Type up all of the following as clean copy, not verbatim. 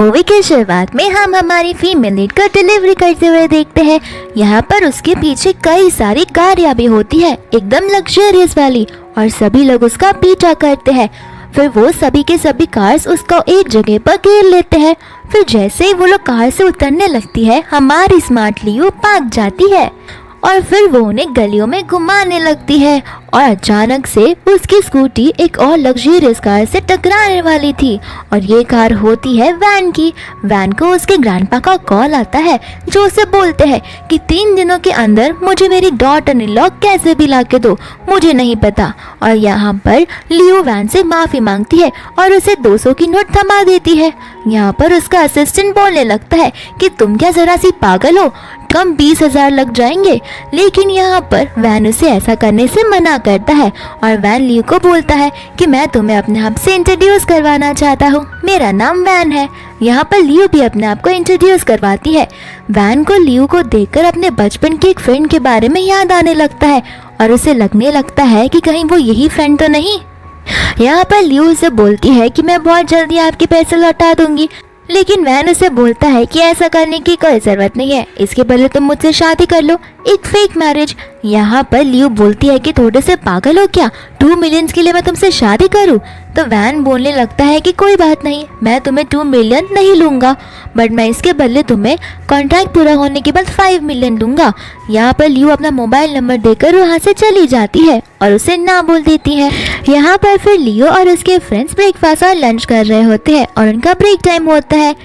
Movie की शुरुआत में हम हमारी फीमेल लीड को डिलीवरी करते हुए देखते हैं। यहाँ पर उसके पीछे कई सारी गाड़ियाँ भी होती है, एकदम लग्जरियस वाली, और सभी लोग उसका पीछा करते हैं। फिर वो सभी के सभी कार्स उसको एक जगह पर घेर लेते हैं। फिर जैसे ही वो लोग कार से उतरने लगती है, हमारी स्मार्ट लियो भाग जाती है और फिर वो उन्हें गलियों में घुमाने लगती है और अचानक से उसकी स्कूटी एक और लग्जरियस कार से टकराने वाली थी और ये कार होती है वैन की। वैन को उसके ग्रैंडपा का कॉल आता है जो उसे बोलते हैं कि 3 दिनों के अंदर मुझे मेरी डॉटर इन लॉ कैसे भी ला के दो, मुझे नहीं पता। और यहाँ पर लियो वैन से माफ़ी मांगती है और उसे 200 की नोट थमा देती है। यहाँ पर उसका असिस्टेंट बोलने लगता है कि तुम क्या जरा सी पागल हो, कम 20,000 लग जाएंगे। लेकिन यहाँ पर वैन उसे ऐसा करने से मना करता है और वैन लियो को बोलता है कि मैं तुम्हें अपने आप से इंट्रोड्यूस करवाना चाहता हूँ, मेरा नाम वैन है। यहाँ पर लियो भी अपने आप को इंट्रोड्यूस करवाती है। वैन को लियो को देखकर अपने बचपन की एक फ्रेंड के बारे में याद आने लगता है और उसे लगने लगता है कि कहीं वो यही फ्रेंड तो नहीं। यहाँ पर लियो उसे बोलती है कि मैं बहुत जल्दी आपके पैसे लौटा दूंगी, लेकिन वैन उसे बोलता है कि ऐसा करने की कोई ज़रूरत नहीं है, इसके पहले तुम मुझसे शादी कर लो, एक फेक मैरिज। यहाँ पर लियो बोलती है कि थोड़े से पागल हो क्या, 2 मिलियन के लिए मैं तुमसे शादी करूँ? तो वैन बोलने लगता है कि कोई बात नहीं, मैं तुम्हें 2 मिलियन नहीं लूँगा, बट मैं इसके बदले तुम्हें कॉन्ट्रैक्ट पूरा होने के बाद 5 मिलियन दूंगा। यहाँ पर लियो अपना मोबाइल नंबर देकर वहाँ से चली जाती है और उसे ना बोल देती है। यहाँ पर फिर लियो और उसके फ्रेंड्स ब्रेकफास्ट और लंच कर रहे होते हैं और उनका ब्रेक टाइम होता है।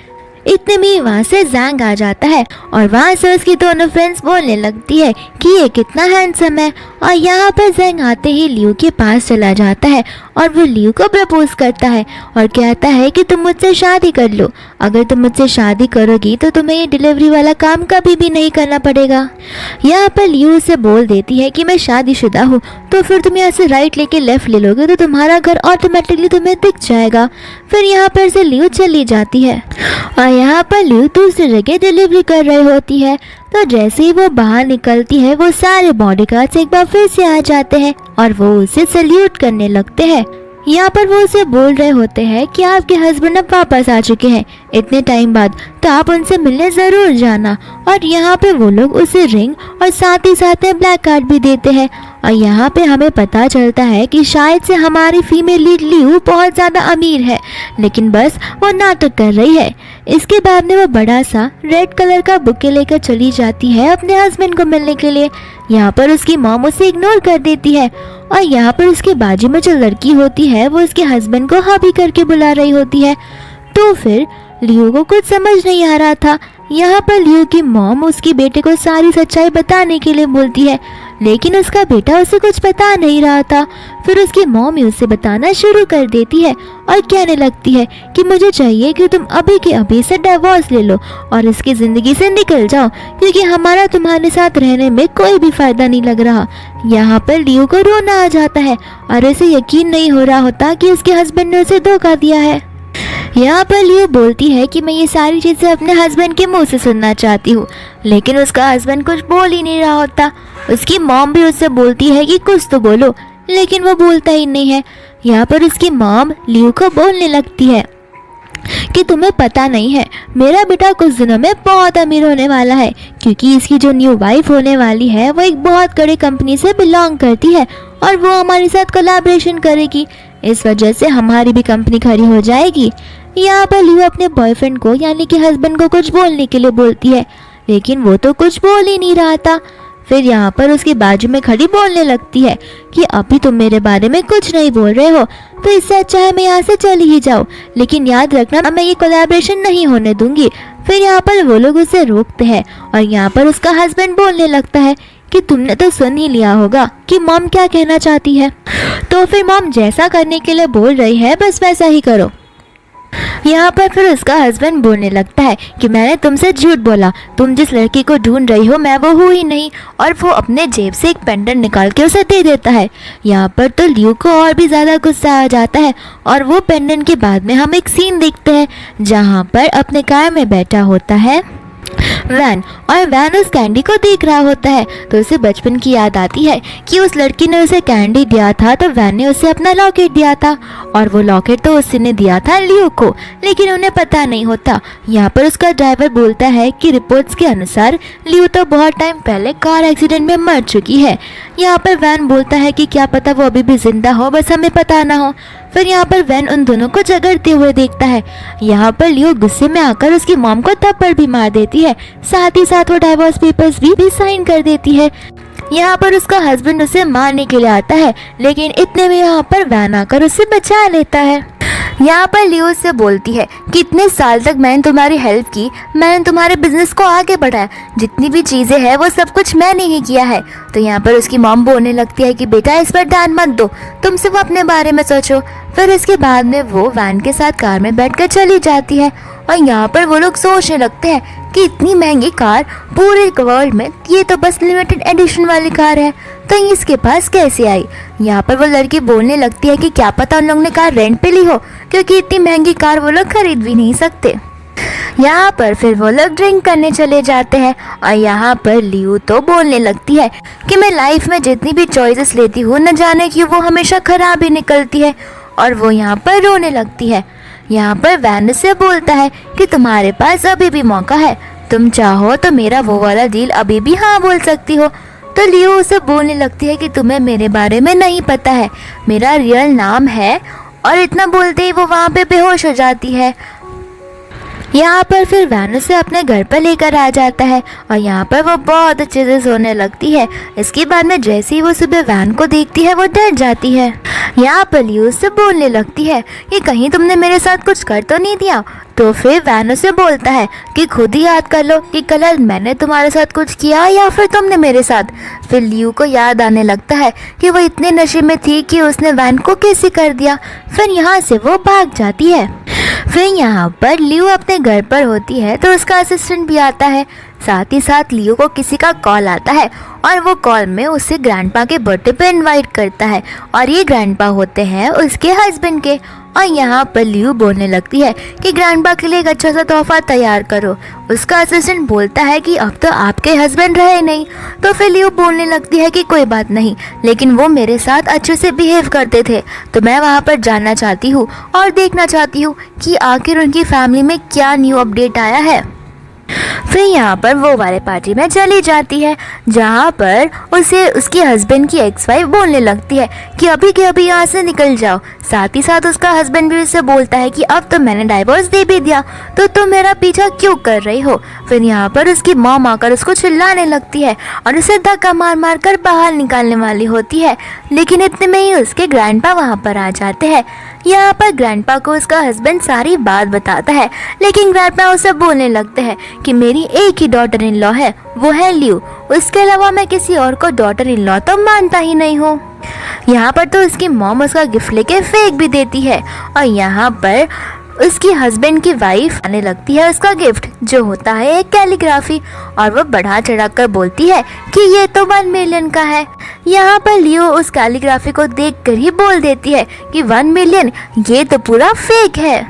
इतने में वहाँ से जैंग आ जाता है और वहाँ से उसकी दोनों फ्रेंड्स बोलने लगती है कि ये कितना हैंडसम है। और यहाँ पर जैंग आते ही लियो के पास चला जाता है और वो लियो को प्रपोज करता है और कहता है कि तुम मुझसे शादी कर लो, अगर तुम मुझसे शादी करोगी तो तुम्हें ये डिलीवरी वाला काम कभी भी नहीं करना पड़ेगा। यहाँ पर लियो उसे बोल देती है कि मैं शादीशुदा हूँ, तो फिर तुम यहाँ से राइट लेके लेफ्ट ले लोगे तो तुम्हारा घर ऑटोमेटिकली तुम्हें दिख जाएगा। फिर यहाँ पर से लियो चली जाती है और यहाँ पर लियो दूसरी जगह डिलीवरी कर रही होती है। तो जैसे ही वो बाहर निकलती है, वो सारे बॉडीगार्ड्स एक बार फिर से आ जाते हैं और वो उसे सल्यूट करने लगते हैं। यहाँ पर वो उसे बोल रहे होते हैं कि आपके हस्बैंड अब वापस आ चुके हैं इतने टाइम बाद, तो आप उनसे मिलने ज़रूर जाना। और यहाँ पे वो लोग उसे रिंग और साथ ही साथ में ब्लैक कार्ड भी देते हैं। और यहाँ पे हमें पता चलता है कि शायद से हमारी फीमेल लीड लियो बहुत ज़्यादा अमीर है, लेकिन बस वो नाटक कर रही है। इसके बाद में वो बड़ा सा रेड कलर का बुके लेकर चली जाती है अपने हस्बैंड को मिलने के लिए। यहाँ पर उसकी मॉम उसे इग्नोर कर देती है और यहाँ पर उसके बाजू में जो लड़की होती है वो उसके हस्बैंड को हबी करके बुला रही होती है। तो फिर लियो को कुछ समझ नहीं आ रहा था। यहाँ पर लियो की मॉम उसके बेटे को सारी सच्चाई बताने के लिए बोलती है, लेकिन उसका बेटा उसे कुछ बता नहीं रहा था। फिर उसकी मॉम ही उसे बताना शुरू कर देती है और कहने लगती है कि मुझे चाहिए कि तुम अभी के अभी से डिवोर्स ले लो और इसकी ज़िंदगी से निकल जाओ, क्योंकि हमारा तुम्हारे साथ रहने में कोई भी फ़ायदा नहीं लग रहा। यहाँ पर लियो को रोना आ जाता है और उसे यकीन नहीं हो रहा होता कि उसके हस्बैंड ने उसे धोखा दिया है। यहाँ पर लियो बोलती है कि मैं ये सारी चीज़ें अपने हस्बैंड के मुंह से सुनना चाहती हूँ, लेकिन उसका हस्बैंड कुछ बोल ही नहीं रहा होता। उसकी मॉम भी उससे बोलती है कि कुछ तो बोलो, लेकिन वो बोलता ही नहीं है। यहाँ पर उसकी मॉम लियो को बोलने लगती है कि तुम्हें पता नहीं है, मेरा बेटा कुछ दिनों में बहुत अमीर होने वाला है, क्योंकि इसकी जो न्यू वाइफ होने वाली है वो एक बहुत बड़ी कंपनी से बिलोंग करती है और वो हमारे साथ कोलैबोरेशन करेगी, इस वजह से हमारी भी कंपनी खड़ी हो जाएगी। यहाँ पर लियो अपने बॉयफ्रेंड को यानी कि हस्बैंड को कुछ बोलने के लिए बोलती है, लेकिन वो तो कुछ बोल ही नहीं रहा था। फिर यहाँ पर उसके बाजू में खड़ी बोलने लगती है कि अभी तुम मेरे बारे में कुछ नहीं बोल रहे हो, तो इससे अच्छा है मैं यहाँ से चली ही जाऊँ, लेकिन याद रखना मैं ये कोलैबोरेशन नहीं होने दूंगी। फिर यहाँ पर वो लोग उसे रोकते हैं और यहाँ पर उसका हस्बैंड बोलने लगता है कि तुमने तो सुन ही लिया होगा कि मॉम क्या कहना चाहती है, तो फिर मॉम जैसा करने के लिए बोल रही है बस वैसा ही करो। यहाँ पर फिर उसका हस्बैंड बोलने लगता है कि मैंने तुमसे झूठ बोला, तुम जिस लड़की को ढूंढ रही हो मैं वो हूँ ही नहीं, और वो अपने जेब से एक पेंडेंट निकाल के उसे दे देता है। यहाँ पर तो लियो को और भी ज़्यादा गुस्सा आ जाता है और वो पेंडेंट के बाद में हम एक सीन देखते हैं जहाँ पर अपने कार में बैठा होता है वैन, और वैन उस कैंडी को देख रहा होता है तो उसे बचपन की याद आती है कि उस लड़की ने उसे कैंडी दिया था तो वैन ने उसे अपना लॉकेट दिया था, और वो लॉकेट तो उसने दिया था लियो को, लेकिन उन्हें पता नहीं होता। यहाँ पर उसका ड्राइवर बोलता है कि रिपोर्ट्स के अनुसार लियो तो बहुत टाइम पहले कार एक्सीडेंट में मर चुकी है। यहाँ पर वैन बोलता है कि क्या पता वो अभी भी जिंदा हो, बस हमें पता ना हो। फिर यहाँ पर वैन उन दोनों को झगड़ते हुए देखता है। यहाँ पर लियो गुस्से में आकर उसकी मॉम को थप्पड़ भी मार देती है, साथ ही साथ वो डाइवोर्स पेपर्स भी साइन कर देती है। यहाँ पर उसका हस्बैंड उसे मारने के लिए आता है, लेकिन इतने में यहाँ पर वैन आकर उसे बचा लेता है। यहाँ पर लियो से बोलती है कि इतने साल तक मैंने तुम्हारी हेल्प की, मैंने तुम्हारे बिजनेस को आगे बढ़ाया, जितनी भी चीज़ें हैं वो सब कुछ मैंने ही किया है। तो यहाँ पर उसकी मॉम बोलने लगती है कि बेटा इस पर ध्यान मत दो, तुम सिर्फ अपने बारे में सोचो। फिर इसके बाद में वो वैन के साथ कार में बैठकर चली जाती है, और यहाँ पर वो लोग सोचने लगते हैं कि इतनी महंगी कार पूरे वर्ल्ड में, ये तो बस लिमिटेड एडिशन वाली कार है, तो इसके पास कैसे आई। यहाँ पर वो लड़की बोलने लगती है कि क्या पता उन लोग ने कार रेंट पे ली हो, क्योंकि इतनी महंगी कार वो लोग खरीद भी नहीं सकते। यहाँ पर फिर वो लोग ड्रिंक करने चले जाते हैं, और यहाँ पर लियो तो बोलने लगती है कि मैं लाइफ में जितनी भी चॉइसेस लेती हूँ न जाने क्यों वो हमेशा खराब ही निकलती है, और वो यहाँ पर रोने लगती है। यहाँ पर वैन से बोलता है कि तुम्हारे पास अभी भी मौका है, तुम चाहो तो मेरा वो वाला डील अभी भी हाँ बोल सकती हो। तो लियो उसे बोलने लगती है कि तुम्हें मेरे बारे में नहीं पता है, मेरा रियल नाम है, और इतना बोलते ही वो वहाँ पे बेहोश हो जाती है। यहाँ पर फिर वैन उसे अपने घर पर लेकर आ जाता है, और यहाँ पर वो बहुत अच्छे से सोने लगती है। इसके बाद में जैसे ही वो सुबह वैन को देखती है वो डर जाती है। यहाँ पर लियो उससे बोलने लगती है कि कहीं तुमने मेरे साथ कुछ कर तो नहीं दिया। तो फिर वैन उसे बोलता है कि खुद ही याद कर लो कि कल मैंने तुम्हारे साथ कुछ किया या फिर तुमने मेरे साथ। फिर लियो को याद आने लगता है कि वो इतने नशे में थी कि उसने वैन को कैसे कर दिया। फिर यहाँ से वो भाग जाती है। फिर यहाँ पर लियो अपने घर पर होती है तो उसका असिस्टेंट भी आता है। साथ ही साथ लियो को किसी का कॉल आता है, और वो कॉल में उसे ग्रैंडपा के बर्थडे पे इनवाइट करता है, और ये ग्रैंडपा होते हैं उसके हस्बैंड के। और यहाँ पर लियो बोलने लगती है कि ग्रैंडपा के लिए एक अच्छा सा तोहफा तैयार करो। उसका असिस्टेंट बोलता है कि अब तो आपके हस्बैंड रहे नहीं। तो फिर लियो बोलने लगती है कि कोई बात नहीं, लेकिन वो मेरे साथ अच्छे से बिहेव करते थे, तो मैं वहाँ पर जानना चाहती हूँ और देखना चाहती हूँ कि आखिर उनकी फैमिली में क्या न्यू अपडेट आया है। फिर यहाँ पर वो वाले पार्टी में चली जाती है, जहाँ पर उसे उसके हस्बैंड की एक्स वाइफ बोलने लगती है कि अभी के अभी यहाँ से निकल जाओ। साथ ही साथ उसका हस्बैंड भी उसे बोलता है कि अब तो मैंने डाइवोर्स दे भी दिया, तो तुम मेरा पीछा क्यों कर रही हो। फिर यहाँ पर उसकी मॉम आकर उसको चिल्लाने लगती है और उसे धक्का मार मार कर बाहर निकालने वाली होती है, लेकिन इतने में ही उसके ग्रैंडपा वहाँ पर आ जाते हैं। यहाँ पर ग्रैंडपा को उसका हस्बैंड सारी बात बताता है, लेकिन ग्रैंडपा उसे बोलने लगते हैं कि मेरी एक ही डॉटर इन लॉ है, वो है लियो, उसके अलावा मैं किसी और को डॉटर इन लॉ तो मानता ही नहीं हूँ। यहाँ पर तो उसकी मॉम उसका गिफ्ट लेके फेंक भी देती है, और यहाँ पर उसकी हस्बैंड की वाइफ आने लगती है उसका गिफ्ट, जो होता है एक कैलीग्राफी, और वो बढ़ा चढ़ाकर बोलती है कि ये तो 1 मिलियन का है। यहाँ पर लियो उस कैलीग्राफी को देखकर ही बोल देती है कि 1 मिलियन, ये तो पूरा फेक है।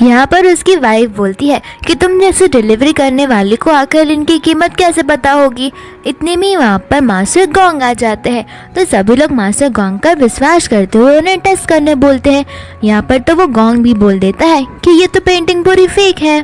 यहाँ पर उसकी वाइफ बोलती है कि तुम जैसे डिलीवरी करने वाले को आकर इनकी कीमत कैसे पता होगी। इतने में वहाँ पर मास्टर गोंग आ जाते हैं, तो सभी लोग मास्टर गोंग का विश्वास करते हुए उन्हें टेस्ट करने बोलते हैं। यहाँ पर तो वो गोंग भी बोल देता है कि ये तो पेंटिंग पूरी फेक है।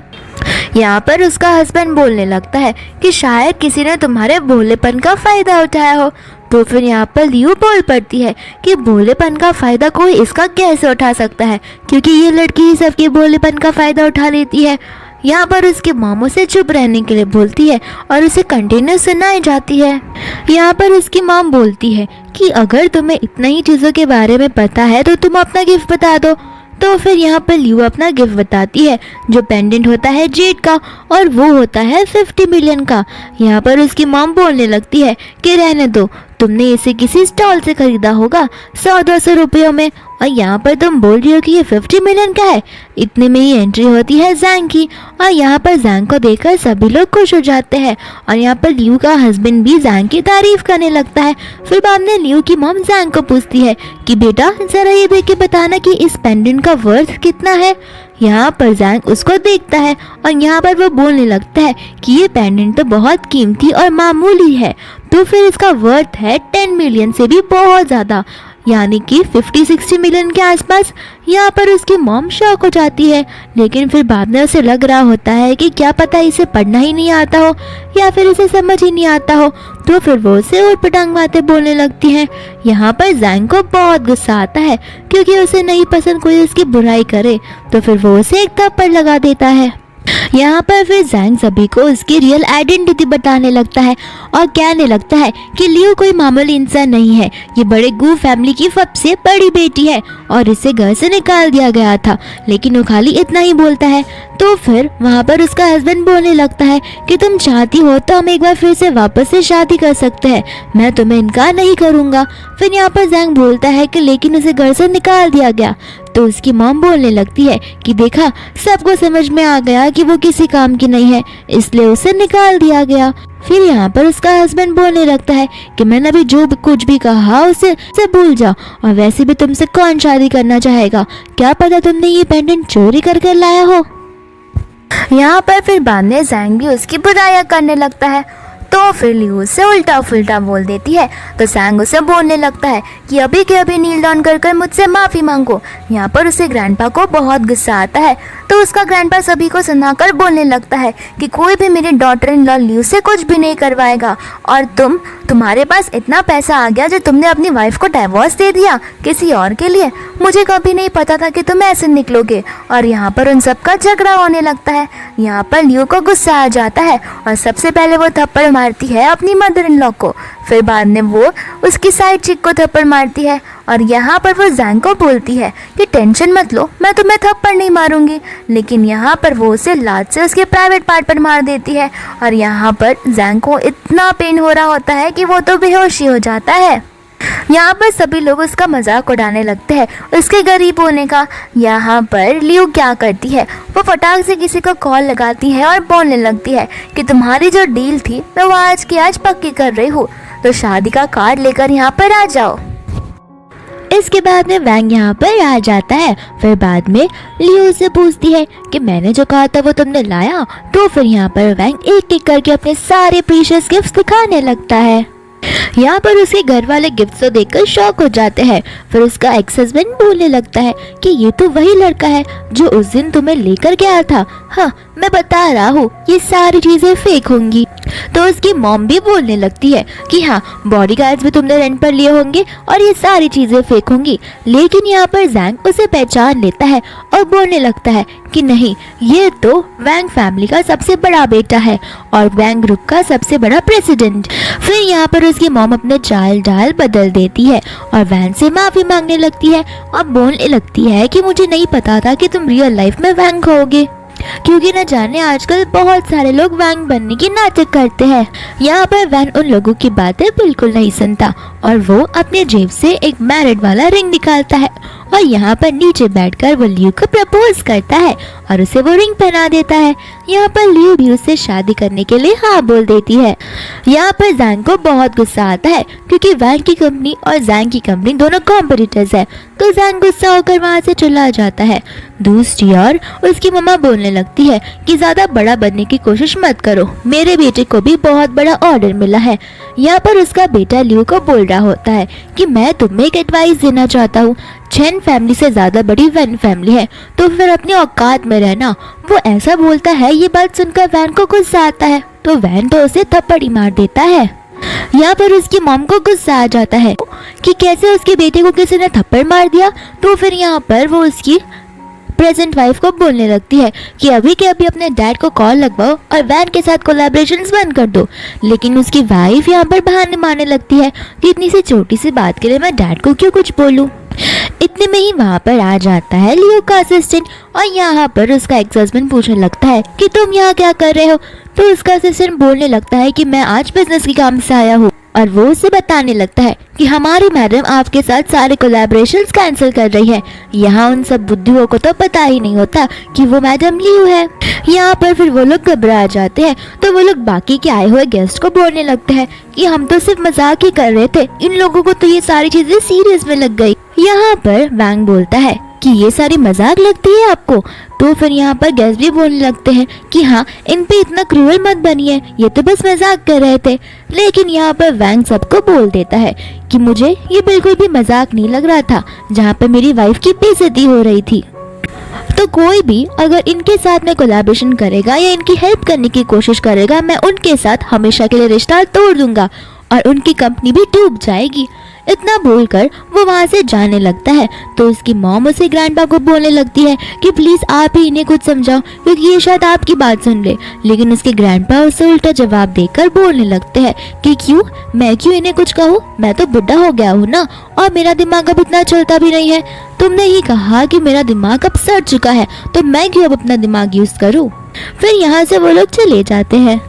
यहाँ पर उसका हस्बैंड बोलने लगता है कि शायद किसी ने तुम्हारे भोलेपन का फायदा उठाया हो। तो फिर यहाँ पर लियो बोल पड़ती है कि भोलेपन का फायदा कोई इसका कैसे उठा सकता है, क्योंकि ये लड़की ही सबके भोलेपन का फायदा उठा लेती है। यहाँ पर उसके मामों से चुप रहने के लिए बोलती है और उसे कंटिन्यू सुनाई जाती है। यहाँ पर उसकी मॉम बोलती है कि अगर तुम्हें इतना ही चीज़ों के बारे में पता है तो तुम अपना गिफ्ट बता दो। तो फिर यहाँ पर लियो अपना गिफ्ट बताती है, जो पेंडेंट होता है जेड का, और वो होता है 50 मिलियन का। यहाँ पर उसकी मॉम बोलने लगती है कि रहने दो, तुमने इसे किसी स्टॉल से खरीदा होगा 100-200 रुपयों में, और यहाँ पर तुम बोल रही हो कि ये 50 मिलियन का है। इतने में ही एंट्री होती है जैंग की, और यहाँ पर जैंग को देखकर सभी लोग खुश हो जाते हैं, और यहाँ पर लियो का हस्बैंड भी जैंग की तारीफ करने लगता है। फिर बाद में लियो की मॉम जैंग को पूछती है कि बेटा जरा ये देख के बताना कि इस पेंडेंट का वर्थ कितना है। यहाँ पर जैंग उसको देखता है और यहाँ पर वो बोलने लगता है कि ये पेंडेंट तो बहुत कीमती और मामूली है, तो फिर इसका वर्थ है 10 मिलियन से भी बहुत ज़्यादा, यानी कि 50-60 मिलियन के आसपास। यहाँ पर उसकी मॉम शॉक हो जाती है, लेकिन फिर बाद में उसे लग रहा होता है कि क्या पता इसे पढ़ना ही नहीं आता हो या फिर इसे समझ ही नहीं आता हो, तो फिर वो उसे उटपटांग बातें बोलने लगती हैं। यहाँ पर जैंग को बहुत गुस्सा आता है क्योंकि उसे नहीं पसंद कोई उसकी बुराई करे, तो फिर वो उसे एक थप्पड़ लगा देता है। यहाँ पर फिर जैंग सभी को उसकी रियल आइडेंटिटी बताने लगता है और कहने लगता है कि लियो कोई मामूली इंसान नहीं है, ये बड़े गू फैमिली की सबसे बड़ी बेटी है और इसे घर से निकाल दिया गया था, लेकिन वो खाली इतना ही बोलता है। तो फिर वहाँ पर उसका हस्बैंड बोलने लगता है कि तुम चाहती हो तो हम एक बार फिर से वापस से शादी कर सकते हैं, मैं तुम्हें इनकार नहीं करूँगा। फिर यहाँ पर जैंग बोलता है कि लेकिन उसे घर से निकाल दिया गया, तो उसकी मॉम बोलने लगती है कि देखा, सबको समझ में आ गया कि वो किसी काम की नहीं है, इसलिए उसे निकाल दिया गया। फिर यहाँ पर उसका हस्बैंड बोलने लगता है कि मैंने अभी जो कुछ भी कहा उसे भूल जाओ, और वैसे भी तुमसे कौन शादी करना चाहेगा, क्या पता तुमने ये पेंडेंट चोरी करके लाया हो। यहाँ पर फिर बाद में जैंग भी उसकी बुराइयां करने लगता है, तो फिर लियो उसे उल्टा फुल्टा बोल देती है। तो जैंग उसे बोलने लगता है कि अभी के अभी नील डाउन कर मुझसे माफ़ी मांगो। यहाँ पर उसे ग्रैंडपा को बहुत गुस्सा आता है, तो उसका ग्रैंडपा सभी को सुनाकर बोलने लगता है कि कोई भी मेरी डॉटर इन लॉ लियो से कुछ भी नहीं करवाएगा, और तुम्हारे पास इतना पैसा आ गया जो तुमने अपनी वाइफ को डाइवोर्स दे दिया किसी और के लिए। मुझे कभी नहीं पता था कि तुम ऐसे निकलोगे। और यहाँ पर उन सबका झगड़ा होने लगता है। यहाँ पर लियो को गुस्सा आ जाता है और सबसे पहले वो थप्पड़ मारती है अपनी मदर इन लॉ को, फिर बाद में वो उसकी साइड चिक को थप्पड़ मारती है। और यहाँ पर वो जैंग को बोलती है कि टेंशन मत लो, मैं तुम्हें थप्पड़ नहीं मारूंगी, लेकिन यहाँ पर वो उसे लात से उसके प्राइवेट पार्ट पर मार देती है। और यहाँ पर जैंग को इतना पेन हो रहा होता है कि वो तो बेहोश ही हो जाता है। यहाँ पर सभी लोग उसका मजाक उड़ाने लगते हैं उसके गरीब होने का। यहाँ पर लियो क्या करती है, वो फटाक से किसी को कॉल लगाती है और बोलने लगती है कि तुम्हारी जो डील थी मैं वो आज की आज पक्की कर रही हूँ, तो शादी का कार्ड लेकर यहाँ पर आ जाओ। इसके बाद में वैंग यहाँ पर आ जाता है। फिर बाद में लियो से पूछती है कि मैंने जो कहा था वो तुमने लाया। तो फिर यहाँ पर वैंग एक एक करके अपने सारे प्रीशियस गिफ्ट्स दिखाने लगता है। यहाँ पर उसके घर वाले गिफ्ट को देखकर शॉक हो जाते हैं। फिर उसका एक्स हस्बैंड बोलने लगता है कि ये तो वही लड़का है जो उस दिन तुम्हें लेकर गया था। हाँ, मैं बता रहा हूँ ये सारी चीजें फेक होंगी। तो उसकी मॉम भी बोलने लगती है कि हाँ, बॉडीगार्ड्स भी तुमने रेंट पर लिए होंगे और ये सारी चीजें फेक होंगी। लेकिन यहाँ पर जैंग उसे पहचान लेता है और बोलने लगता है कि नहीं, ये तो वैंग फैमिली का सबसे बड़ा बेटा है और वैंग ग्रुप का सबसे बड़ा प्रेसिडेंट। फिर यहाँ पर उसकी मॉम अपने चाल ढाल बदल देती है और वैंग से माफी मांगने लगती है और बोलने लगती है कि मुझे नहीं पता था कि तुम रियल लाइफ में वैंग होगे, क्योंकि न जाने आजकल बहुत सारे लोग वैंग बनने की नाटक करते हैं। यहाँ पर वैन उन लोगों की बातें बिल्कुल नहीं सुनता और वो अपने जेब से एक मैरिड वाला रिंग निकालता है और यहाँ पर नीचे बैठकर वो लियो को प्रपोज करता है और उसे वो रिंग पहना देता है। यहाँ पर लियो भी उससे शादी करने के लिए हाँ बोल देती है। यहाँ पर जैंग को बहुत गुस्सा आता है क्योंकि वैंग की कंपनी और जैंग की कंपनी दोनों कॉम्पिटिटर्स है, तो जैंग गुस्सा होकर वहाँ से चला जाता है। दूसरी ओर उसकी मम्मा बोलने लगती है कि ज्यादा बड़ा बनने की कोशिश मत करो, मेरे बेटे को भी बहुत बड़ा ऑर्डर मिला है। यहाँ पर उसका बेटा लियो को बोल रहा होता है कि मैं तुम्हें एक एडवाइस देना चाहता हूँ, चेन फैमिली से ज्यादा बड़ी वैन फैमिली है, तो फिर अपनी औकात में रहना। वो ऐसा बोलता है, ये बात सुनकर वैन को गुस्सा आता है, तो वैन तो उसे थप्पड़ ही मार देता है। यहाँ पर उसकी मॉम को गुस्सा आ जाता है कि कैसे उसके बेटे को किसी ने थप्पड़ मार दिया। तो फिर यहाँ पर वो उसकी प्रेजेंट वाइफ को बोलने लगती है कि अभी के अभी अपने डैड को कॉल लगवाओ और वैन के साथ कोलैबोरेशंस बंद कर दो। लेकिन उसकी वाइफ यहाँ पर बहाने मारने लगती है कि इतनी सी छोटी सी बात के लिए मैं डैड को क्यों कुछ बोलूं। इतने में ही वहाँ पर आ जाता है लियो का असिस्टेंट और यहाँ पर उसका एक्स हस्बैंड पूछने लगता है कि तुम यहाँ क्या कर रहे हो। तो उसका असिस्टेंट बोलने लगता है कि मैं आज बिजनेस के काम से आया हूँ, और वो उसे बताने लगता है कि हमारी मैडम आपके साथ सारे कोलैबोरेशंस कैंसिल कर रही है। यहाँ उन सब बुद्धियों को तो पता ही नहीं होता कि वो मैडम लियो है। यहाँ पर फिर वो लोग घबरा जाते हैं, तो वो लोग बाकी के आए हुए गेस्ट को बोलने लगते हैं कि हम तो सिर्फ मजाक ही कर रहे थे, इन लोगों को तो ये सारी चीजें सीरियस में लग गई। यहाँ पर वैंग बोलता है कि कि ये सारी मजाक लगती है आपको। तो फिर यहाँ पर गेस्ट भी बोलने लगते हैं कि हाँ, इन पे इतना क्रूअल मत बनिए, ये तो बस मजाक कर रहे थे। लेकिन यहाँ पर वैंग सबको बोल देता है कि मुझे ये बिल्कुल भी मजाक नहीं लग रहा था, जहाँ पे मेरी वाइफ की बेइज्जती हो रही थी। तो कोई भी अगर इनके साथ में कोलैबोरेशन करेगा या इनकी हेल्प करने की कोशिश करेगा, मैं उनके साथ हमेशा के लिए रिश्ता तोड़ दूंगा और उनकी कंपनी भी डूब जाएगी। इतना बोलकर वो वहाँ से जाने लगता है। तो उसकी मॉम उसे ग्रैंडपा को बोलने लगती है कि प्लीज आप ही इन्हें कुछ समझाओ, क्योंकि ये शायद आपकी बात सुन ले। लेकिन उसके ग्रैंडपा उसे उल्टा जवाब देकर बोलने लगते हैं कि क्यों, मैं क्यों इन्हें कुछ कहूँ, मैं तो बुढ़ा हो गया हूँ ना, और मेरा दिमाग अब इतना चलता भी नहीं है। तुमने ही कहा कि मेरा दिमाग अब सड़ चुका है, तो मैं क्यों अब अपना दिमाग यूज करूँ। फिर यहाँ से वो लोग चले जाते हैं।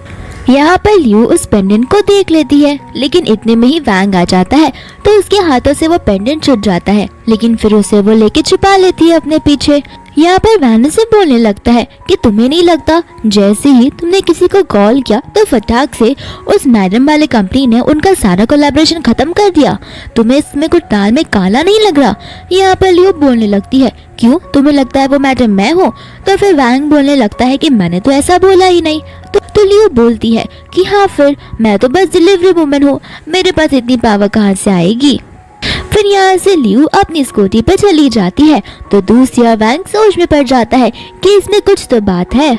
यहाँ पर लियू उस पेंडेंट को देख लेती है, लेकिन इतने में ही वैंग आ जाता है। तो उसके हाथों से वो पेंडेंट छूट जाता है, लेकिन फिर उसे वो लेके छुपा लेती है अपने पीछे। यहाँ पर वैन से बोलने लगता है कि तुम्हें नहीं लगता जैसे ही तुमने किसी को कॉल किया तो फटाक से उस मैडम वाले कंपनी ने उनका सारा कोलैबोरेशन खत्म कर दिया, तुम्हें इसमें कुछ दाल में काला नहीं लग रहा। यहाँ पर लियो बोलने लगती है क्यों, तुम्हें लगता है वो मैडम मैं हूँ। तो फिर वैंग बोलने लगता है कि मैंने तो ऐसा बोला ही नहीं। तो लियो बोलती है कि हाँ, फिर मैं तो बस डिलीवरी वुमन हूँ, मेरे पास इतनी पावर कहाँ से आएगी। फिर यहाँ से लियू अपनी स्कूटी पर चली जाती है। तो दूसरा वैंग सोच में पड़ जाता है कि इसमें कुछ तो बात है।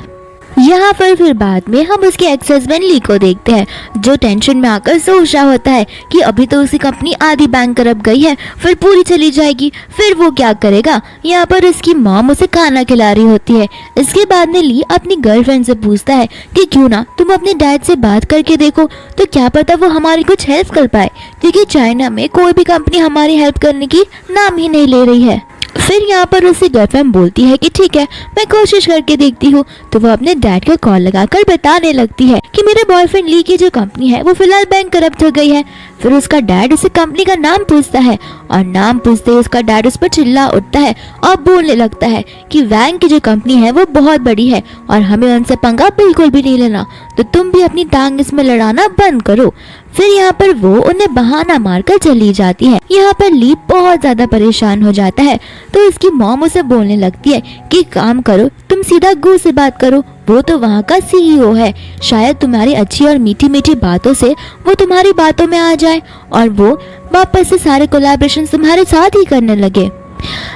यहाँ पर फिर बाद में हम उसके एक्स हस्बैंड ली को देखते हैं, जो टेंशन में आकर सोच रहा होता है कि अभी तो उसकी कंपनी आधी बैंकरप्ट गई है, फिर पूरी चली जाएगी, फिर वो क्या करेगा। यहाँ पर उसकी मॉम उसे खाना खिला रही होती है। इसके बाद में ली अपनी गर्लफ्रेंड से पूछता है कि क्यों ना तुम अपने डैड से बात करके देखो, तो क्या पता वो हमारी कुछ हेल्प कर पाए, क्योंकि चाइना में कोई भी कंपनी हमारी हेल्प करने की नाम ही नहीं ले रही है। फिर यहाँ पर उसकी गर्लफ्रेंड बोलती है कि ठीक है, मैं कोशिश करके देखती हूँ। तो वो अपने डैड को कॉल लगाकर बताने लगती है कि मेरे बॉयफ्रेंड ली की जो कंपनी है वो फिलहाल बैंकरप्ट हो गई है। फिर उसका डैड उसे कंपनी का नाम पूछता है, और नाम पूछते ही उसका डैड उस पर चिल्ला उठता है और बोलने लगता है कि वैंग की जो कंपनी है वो बहुत बड़ी है और हमें उनसे पंगा बिल्कुल भी नहीं लेना, तो तुम भी अपनी टांग इसमें लड़ाना बंद करो। फिर यहाँ पर वो उन्हें बहाना मारकर चली जाती है। यहाँ पर ली बहुत ज्यादा परेशान हो जाता है। तो उसकी मॉम उसे बोलने लगती है कि काम करो, तुम सीधा गू से बात करो, वो तो वहाँ का सीईओ है, शायद तुम्हारी अच्छी और मीठी मीठी बातों से वो तुम्हारी बातों में आ जाए और वो वापस से सारे कोलैबोरेशन तुम्हारे साथ ही करने लगे।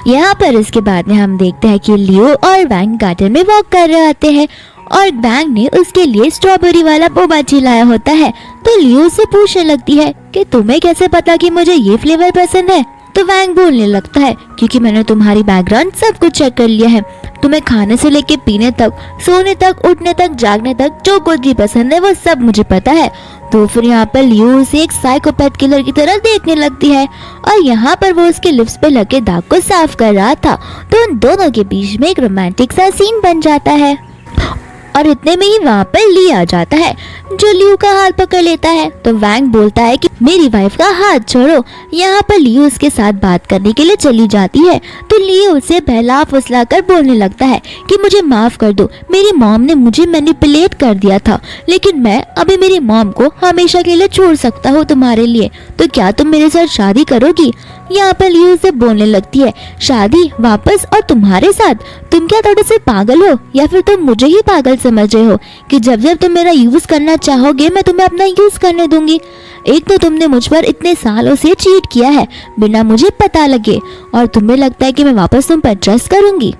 यहाँ पर इसके बाद में हम देखते हैं कि लियो और वैंग गार्डन में वॉक कर रहे होते हैं और वैंग ने उसके लिए स्ट्रॉबेरी वाला बोबा लाया होता है। तो लियो से पूछने लगती है कि तुम्हें कैसे पता कि मुझे ये फ्लेवर पसंद है। तो वैंग बोलने लगता है क्योंकि मैंने तुम्हारी बैकग्राउंड सब कुछ चेक कर लिया है, तुम्हें खाने से लेके पीने तक, सोने तक, उठने तक, जागने तक जो कुछ भी पसंद है वो सब मुझे पता है। तो फिर यहाँ पर लियो उसे एक साइकोपैथ किलर की तरह देखने लगती है और यहाँ पर वो उसके लिप्स पे लगे दाग को साफ कर रहा था। तो उन दोनों के बीच में एक रोमांटिक सा सीन बन जाता है और इतने में ही वहाँ पर ली आ जाता है जो लियो का हाथ पकड़ लेता है। तो वैंग बोलता है कि मेरी वाइफ का हाथ छोड़ो। यहाँ पर लियो उसके साथ बात करने के लिए चली जाती है। तो लियो उसे बहला फुसला कर बोलने लगता है कि मुझे माफ कर दो, मेरी मॉम ने मुझे मैनिपुलेट कर दिया था, लेकिन मैं अभी मेरी मॉम को हमेशा के लिए छोड़ सकता हूँ तुम्हारे लिए, तो क्या तुम मेरे साथ शादी करोगी। यहाँ पर लियो से बोलने लगती है शादी वापस और तुम्हारे साथ, तुम क्या थोड़े से पागल हो या फिर तुम मुझे ही पागल समझ रहे हो कि जब जब तुम मेरा यूज करना चाहोगे मैं तुम्हें अपना यूज करने दूंगी। एक तो तुमने मुझ पर इतने सालों से चीट किया है बिना मुझे पता लगे, और तुम्हें लगता है कि मैं वापस तुम पर ट्रस्ट करूंगी।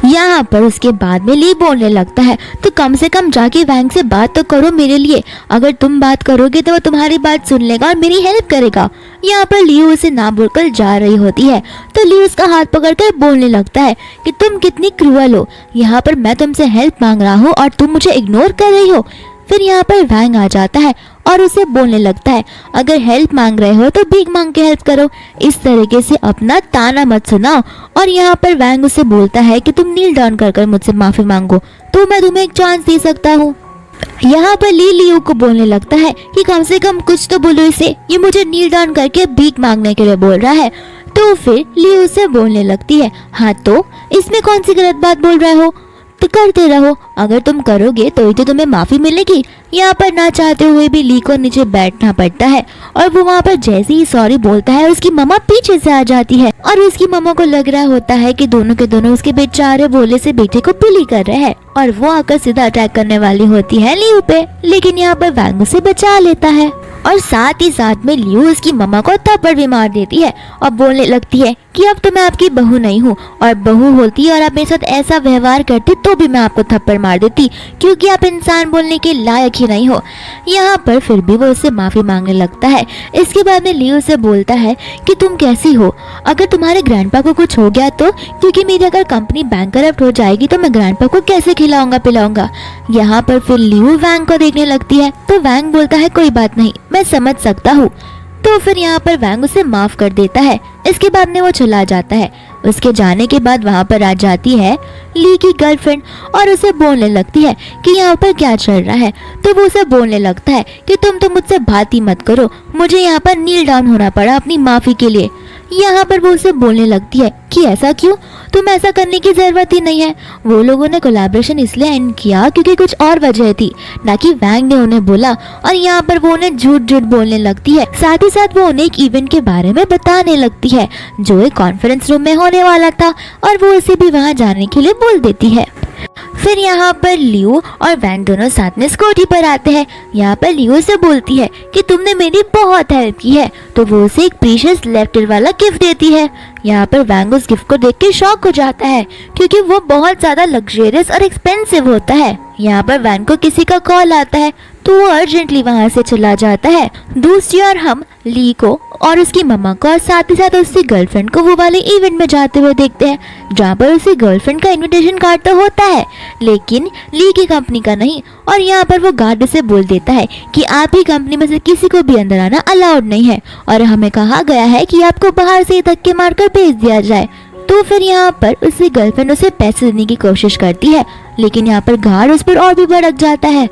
यहाँ पर उसके बाद में ली बोलने लगता है तो कम से कम जाके वैंग से बात तो करो मेरे लिए, अगर तुम बात करोगे तो वो तुम्हारी बात सुन लेगा और मेरी हेल्प करेगा। यहाँ पर लियो उसे ना बोलकर जा रही होती है। तो लियो उसका हाथ पकड़कर बोलने लगता है कि तुम कितनी क्रूअल हो, यहाँ पर मैं तुमसे हेल्प मांग रहा हूँ और तुम मुझे इग्नोर कर रही हो। फिर यहाँ पर वैंग आ जाता है और उसे बोलने लगता है अगर हेल्प मांग रहे हो तो भीख मांग के हेल्प करो, इस तरीके से अपना ताना मत सुनाओ। और यहाँ पर वैंग उसे बोलता है कि तुम नील डाउन कर मुझसे माफी मांगो तो मैं तुम्हें एक चांस दे सकता हूँ। यहाँ पर लियो को बोलने लगता है कि कम से कम कुछ तो बोलो इसे, ये मुझे नील डाउन करके भीख मांगने के लिए बोल रहा है। तो फिर लियो से बोलने लगती है हाँ तो इसमें कौन सी गलत बात बोल रहे हो, तो करते रहो, अगर तुम करोगे तो ही तो तुम्हें माफी मिलेगी। यहाँ पर ना चाहते हुए भी ली को नीचे बैठना पड़ता है और वो वहाँ पर जैसे ही सॉरी बोलता है उसकी मम्मा पीछे से आ जाती है और उसकी मम्मा को लग रहा होता है कि दोनों के दोनों उसके बेचारे भोले से बेटे को पिली कर रहे हैं और वो आकर सीधा अटैक करने वाली होती है लियू पे, लेकिन यहाँ पर वैंग उसे बचा लेता है और साथ ही साथ में लियू उसकी मम्मा को थप्पड़ भी मार देती है और बोलने लगती है कि अब तो मैं आपकी बहू नहीं हूँ, और बहू होती और आप मेरे साथ ऐसा व्यवहार करते तो भी मैं आपको थप्पड़ मार देती, क्योंकि आप इंसान बोलने के लायक ही नहीं हो। यहाँ पर फिर भी वो उससे माफी मांगने लगता है। इसके बाद में लियू से बोलता है कि तुम कैसी हो, अगर तुम्हारे ग्रैंडपा को कुछ हो गया तो, क्योंकि मेरी अगर कंपनी बैंकरप्ट हो जाएगी तो मैं ग्रैंडपा को कैसे खिलाऊंगा पिलाऊंगा। यहाँ पर फिर लियू वैंग को देखने लगती है तो वैंग बोलता है कोई बात नहीं, मैं समझ सकता हूँ। तो फिर यहाँ पर वैंग उसे माफ कर देता है। इसके बाद में वो चला जाता है। उसके जाने के बाद वहाँ पर आ जाती है ली की गर्लफ्रेंड और उसे बोलने लगती है कि यहाँ पर क्या चल रहा है। तो वो उसे बोलने लगता है कि तुम तो मुझसे बात ही मत करो, मुझे यहाँ पर नील डाउन होना पड़ा अपनी माफी के लिए। यहाँ पर वो उसे बोलने लगती है कि ऐसा क्यों, तुम ऐसा करने की जरूरत ही नहीं है। वो लोगों ने कोलैबोरेशन इसलिए एंड किया क्योंकि कुछ और वजह थी, ना कि वैंग ने उन्हें बोला। और यहाँ पर वो उन्हें झूठ झूठ बोलने लगती है। साथ ही साथ वो उन्हें एक इवेंट के बारे में बताने लगती है जो एक कॉन्फ्रेंस रूम में होने वाला था और वो उसे भी वहाँ जाने के लिए बोल देती है। फिर यहाँ पर लियू और वैंग दोनों साथ में स्कूटी पर आते हैं। यहाँ पर लियू से बोलती है कि तुमने मेरी बहुत हेल्प की है, तो वो उसे एक प्रीशियस लेफ्टर वाला गिफ्ट देती है। यहाँ पर वैंग उस गिफ्ट को देख के शॉक हो जाता है क्योंकि वो बहुत ज्यादा लग्जरियस और एक्सपेंसिव होता है। यहाँ पर वैंग को किसी का कॉल आता है तो वो अर्जेंटली वहाँ से चला जाता है। दूसरी ओर हम ली को और उसकी मम्मा को और साथ ही साथ उसकी गर्लफ्रेंड को वो वाले इवेंट में जाते हुए देखते हैं जहाँ पर उसकी गर्लफ्रेंड का इनविटेशन कार्ड तो होता है लेकिन ली की कंपनी का नहीं। और यहाँ पर वो गार्ड से बोल देता है कि आप ही कंपनी में से किसी को भी अंदर आना अलाउड नहीं है और हमें कहा गया है कि आपको बाहर से धक्के मारकर भेज दिया जाए। तो फिर यहाँ पर उसकी गर्लफ्रेंड उसे पैसे देने की कोशिश करती है लेकिन यहाँ पर गार्ड उस पर और भी भड़क जाता है।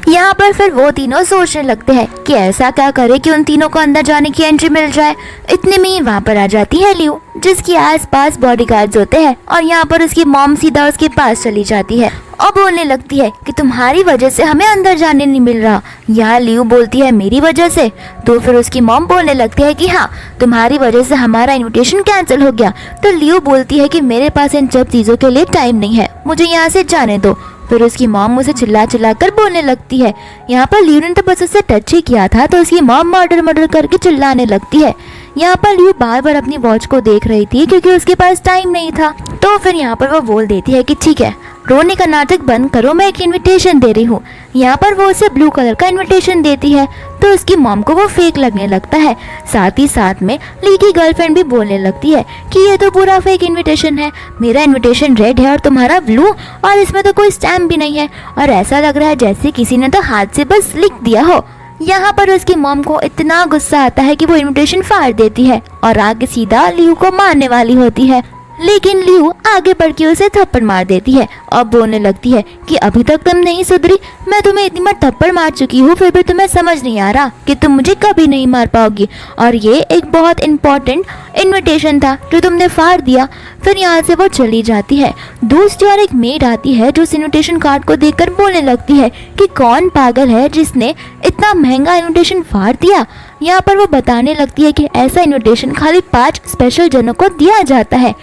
यहाँ पर फिर वो तीनों सोचने लगते हैं कि ऐसा क्या करे कि उन तीनों को अंदर जाने की एंट्री मिल जाए। इतने में ही वहाँ पर आ जाती है लियू जिसके आसपास बॉडीगार्ड्स होते हैं और यहाँ पर उसकी मॉम सीधा उसके पास चली जाती है और बोलने लगती है कि तुम्हारी वजह से हमें अंदर जाने नहीं मिल रहा। यहाँ लियू बोलती है मेरी वजह से, तो फिर उसकी मॉम बोलने लगती है कि हाँ तुम्हारी वजह से हमारा इनविटेशन कैंसिल हो गया। तो लियू बोलती है कि मेरे पास इन सब चीज़ों के लिए टाइम नहीं है, मुझे यहाँ से जाने दो। फिर उसकी मॉम उसे चिल्ला चिल्ला कर बोलने लगती है। यहाँ पर लियू ने तो बस उससे टच ही किया था तो उसकी मॉम मर्डर करके चिल्लाने लगती है। यहाँ पर लियू बार बार अपनी वॉच को देख रही थी क्योंकि उसके पास टाइम नहीं था। तो फिर यहाँ पर वो बोल देती है कि ठीक है रोने का नाटक बंद करो, मैं एक इनविटेशन दे रही हूँ। यहाँ पर वो उसे ब्लू कलर का इनविटेशन देती है तो उसकी मॉम को वो फेक लगने लगता है। साथ ही साथ में ली की गर्लफ्रेंड भी बोलने लगती है कि ये तो पूरा फेक इनविटेशन है, मेरा इनविटेशन रेड है और तुम्हारा ब्लू, और इसमें तो कोई स्टैम्प भी नहीं है और ऐसा लग रहा है जैसे किसी ने तो हाथ से बस लिख दिया हो। यहाँ पर उसकी मॉम को इतना गुस्सा आता है कि वो इनविटेशन फाड़ देती है और आगे सीधा लियू को मारने वाली होती है, लेकिन लियू आगे बढ़ के उसे थप्पड़ मार देती है और बोलने लगती है कि अभी तक तुम नहीं सुधरी, मैं तुम्हें इतनी बार थप्पड़ मार चुकी हूँ फिर भी तुम्हें समझ नहीं आ रहा कि तुम मुझे कभी नहीं मार पाओगी, और ये एक बहुत इम्पोर्टेंट इनविटेशन था जो तुमने फाड़ दिया। फिर यहाँ से वो चली जाती है। दूसरी ओर एक मेड आती है जो उस इनविटेशन कार्ड को देखकर बोलने लगती है कि कौन पागल है जिसने इतना महंगा इनविटेशन फाड़ दिया। यहाँ पर वो बताने लगती है कि ऐसा इनविटेशन खाली 5 स्पेशल जनों को दिया जाता है।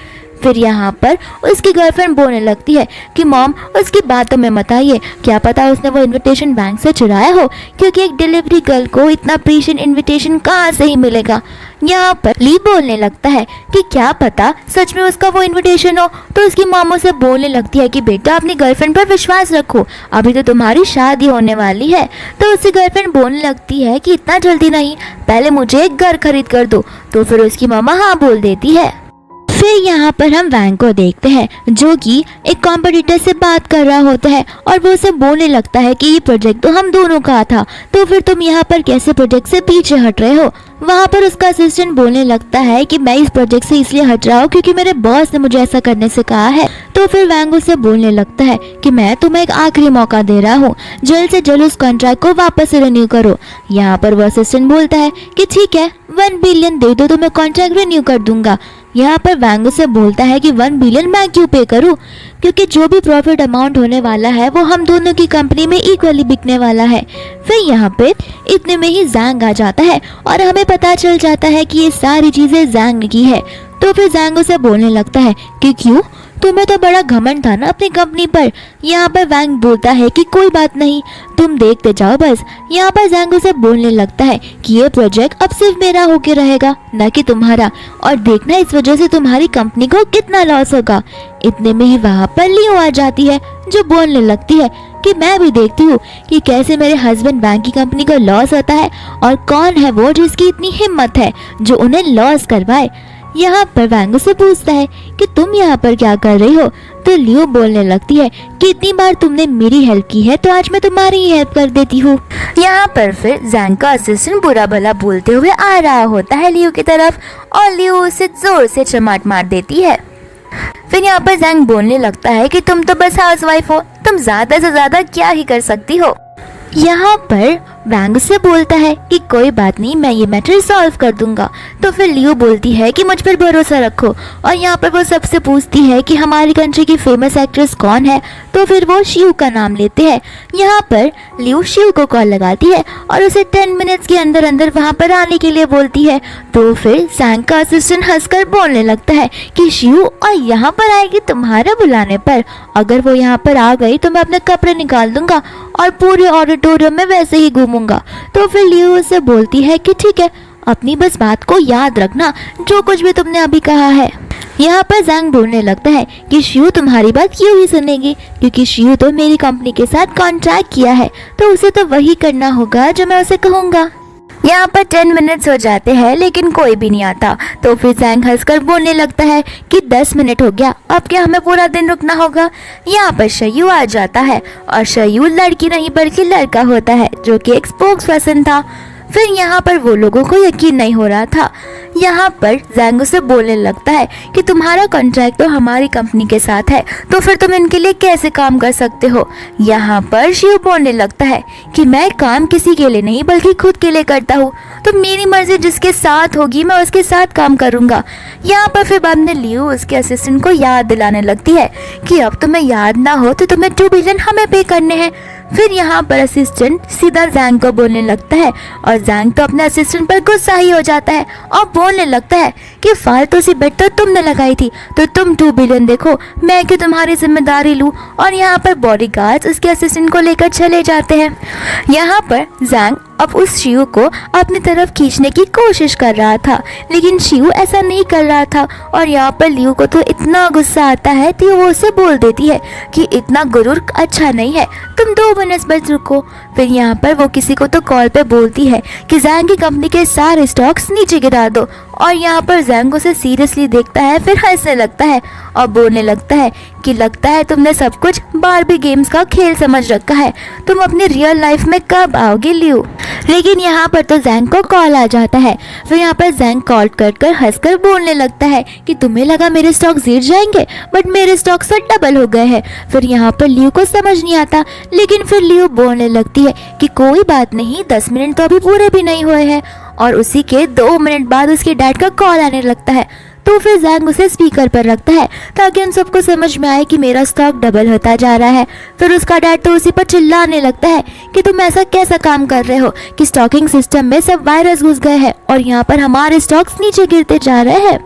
फिर यहाँ पर उसकी गर्लफ्रेंड बोलने लगती है कि मॉम उसकी बातों में मत आइए, क्या पता उसने वो इनविटेशन बैंक से चुराया हो, क्योंकि एक डिलीवरी गर्ल को इतना प्रीशियस इनविटेशन कहाँ से ही मिलेगा। यहाँ पर ली बोलने लगता है कि क्या पता सच में उसका वो इनविटेशन हो। तो उसकी मॉम उसे बोलने लगती है कि बेटा अपनी गर्लफ्रेंड पर विश्वास रखो, अभी तो तुम्हारी शादी होने वाली है। तो उसकी गर्लफ्रेंड बोलने लगती है कि इतना जल्दी नहीं, पहले मुझे एक घर खरीद कर दो। तो फिर उसकी मामा हाँ बोल देती है। फिर यहाँ पर हम वैंग को देखते हैं जो कि एक कॉम्पिटिटर से बात कर रहा होता है और वो उसे बोलने लगता है कि ये प्रोजेक्ट तो हम दोनों का था, तो फिर तुम यहाँ पर कैसे प्रोजेक्ट से पीछे हट रहे हो। वहाँ पर उसका असिस्टेंट बोलने लगता है कि मैं इस प्रोजेक्ट से इसलिए हट रहा हूँ क्योंकि मेरे बॉस ने मुझे ऐसा करने से कहा है। तो फिर वैंग उसे बोलने लगता है कि मैं तुम्हें एक आखिरी मौका दे रहा हूँ, जल्द से जल्द उस कॉन्ट्रैक्ट को वापस रिन्यू करो। यहाँ पर वो असिस्टेंट बोलता है कि ठीक है 1 बिलियन दे दो तो मैं कॉन्ट्रैक्ट रिन्यू कर दूंगा। यहाँ पर वैंग उसे बोलता है कि 1 बिलियन मैं क्यों पे करूँ, क्योंकि जो भी प्रॉफिट अमाउंट होने वाला है वो हम दोनों की कंपनी में इक्वली बिकने वाला है। फिर यहाँ पे इतने में ही जैंग आ जाता है और हमें पता चल जाता है कि ये सारी चीज़ें जैंग ने की है। तो फिर जैंग उसे बोलने लगता है कि क्यों, तुम्हें तो बड़ा घमंड था ना अपनी कंपनी पर। यहाँ पर वैंग बोलता है कि कोई बात नहीं, तुम देखते जाओ बस। यहाँ पर जैंग उसे बोलने लगता है कि ये प्रोजेक्ट अब सिर्फ मेरा होके रहेगा, न कि तुम्हारा, और देखना इस वजह से तुम्हारी कंपनी को कितना लॉस होगा। इतने में ही वहाँ पर लियो आ जाती है जो बोलने लगती है कि मैं भी देखती हूँ कि कैसे मेरे हस्बैंड बैंक की कंपनी को लॉस होता है और कौन है वो जिसकी इतनी हिम्मत है जो उन्हें लॉस करवाए। यहाँ पर वैंग से पूछता है कि तुम यहाँ पर क्या कर रही हो। तो लियो बोलने लगती है कि इतनी बार तुमने मेरी हेल्प की है तो आज मैं तुम्हारी ही हेल्प कर देती हूँ। यहाँ पर फिर जैंग का असिस्टेंट बुरा भला बोलते हुए आ रहा होता है लियो की तरफ और लियो उसे जोर से चमाट मार देती है। फिर यहाँ पर जैंग बोलने लगता है कि तुम तो बस हाउसवाइफ हो, तुम ज्यादा से ज्यादा क्या ही कर सकती हो। यहाँ पर वैंग से बोलता है कि कोई बात नहीं, मैं ये मैटर सॉल्व कर दूंगा। तो फिर लियो बोलती है कि मुझ पर भरोसा रखो और यहाँ पर वो सबसे पूछती है कि हमारी कंट्री की फेमस एक्ट्रेस कौन है। तो फिर वो शिव का नाम लेते हैं। यहाँ पर लियो शिव को कॉल लगाती है और उसे 10 मिनट्स के अंदर अंदर वहाँ पर आने के लिए बोलती है। तो फिर जैंग का असिस्टेंट हंसकर बोलने लगता है कि शिव और यहाँ पर आएगी तुम्हारे बुलाने पर, अगर वो यहाँ पर आ गई तो मैं अपने कपड़े निकाल दूंगा और पूरे ऑडिटोरियम में वैसे ही घूमूंगा। तो फिर लियो उसे बोलती है कि ठीक है, अपनी बस बात को याद रखना जो कुछ भी तुमने अभी कहा है। यहाँ पर जैंग बोलने लगता है कि शिव तुम्हारी बात क्यों ही सुनेगी, क्योंकि शिव तो मेरी कंपनी के साथ कॉन्ट्रैक्ट किया है तो उसे तो वही करना होगा जो मैं उसे कहूँगा। यहाँ पर 10 मिनट्स हो जाते हैं लेकिन कोई भी नहीं आता। तो फिर जैंग हंसकर बोलने लगता है कि 10 मिनट हो गया, अब क्या हमें पूरा दिन रुकना होगा। यहाँ पर शयू आ जाता है और शयू लड़की नहीं बल्कि लड़का होता है जो कि एक स्पोक्स पर्सन था। फिर यहाँ पर वो लोगों को यकीन नहीं हो रहा था। यहाँ पर जैंग उसे बोलने लगता है कि तुम्हारा कॉन्ट्रैक्ट तो हमारी कंपनी के साथ है तो फिर तुम इनके लिए कैसे काम कर सकते हो। यहाँ पर शिव बोलने लगता है कि मैं काम किसी के लिए नहीं बल्कि खुद के लिए करता हूँ, तो मेरी मर्जी जिसके साथ होगी मैं उसके साथ काम करूँगा। यहाँ पर फिर बाद में लियो उसके असिस्टेंट को याद दिलाने लगती है कि अब तुम्हें याद ना हो तो तुम्हें 2 बिलियन हमें पे करने हैं। फिर यहाँ पर असिस्टेंट सीधा जैंग को बोलने लगता है और जैंग तो अपने असिस्टेंट पर गुस्सा ही हो जाता है और बोलने लगता है कि फालतू सी बेट तो तुमने लगाई थी तो तुम 2 बिलियन देखो, मैं क्यों तुम्हारी जिम्मेदारी लूँ। और यहाँ पर बॉडीगार्ड्स उसके असिस्टेंट को लेकर चले जाते हैं। यहाँ पर जैंग अब उस शिव को अपनी तरफ खींचने की कोशिश कर रहा था लेकिन शिव ऐसा नहीं कर रहा था। और यहाँ पर लियो को तो इतना गुस्सा आता है कि वो उसे बोल देती है कि इतना गुरूर अच्छा नहीं है, तुम 2 मिनट बस रुको। फिर यहाँ पर वो किसी को तो कॉल पे बोलती है कि जैंग की कंपनी के सारे स्टॉक्स नीचे गिरा दो। और यहाँ पर जैंग उसे सीरियसली देखता है, फिर हंसने लगता है और बोलने लगता है कि लगता है तुमने सब कुछ बारबी गेम्स का खेल समझ रखा है, तुम अपनी रियल लाइफ में कब आओगे लियो। लेकिन यहाँ पर तो जैंग को कॉल आ जाता है। फिर यहाँ पर जैंग कॉल कर हंसकर बोलने लगता है कि तुम्हें लगा मेरे स्टॉक गिर जाएंगे, बट मेरे स्टॉक से डबल हो गए हैं। फिर यहाँ पर लियो को समझ नहीं आता लेकिन फिर लियो बोलने लगती है कि कोई बात नहीं, 10 मिनट तो अभी पूरे भी नहीं हुए हैं। और उसी के 2 मिनट बाद उसके डैड का कॉल आने लगता है। तो फिर जैंग उसे स्पीकर पर रखता है ताकि उन सबको समझ में आए कि मेरा स्टॉक डबल होता जा रहा है। फिर उसका डैड तो उसी पर चिल्लाने लगता है कि तुम ऐसा कैसा काम कर रहे हो कि स्टॉकिंग सिस्टम में सब वायरस घुस गए हैं और यहाँ पर हमारे स्टॉक्स नीचे गिरते जा रहे हैं।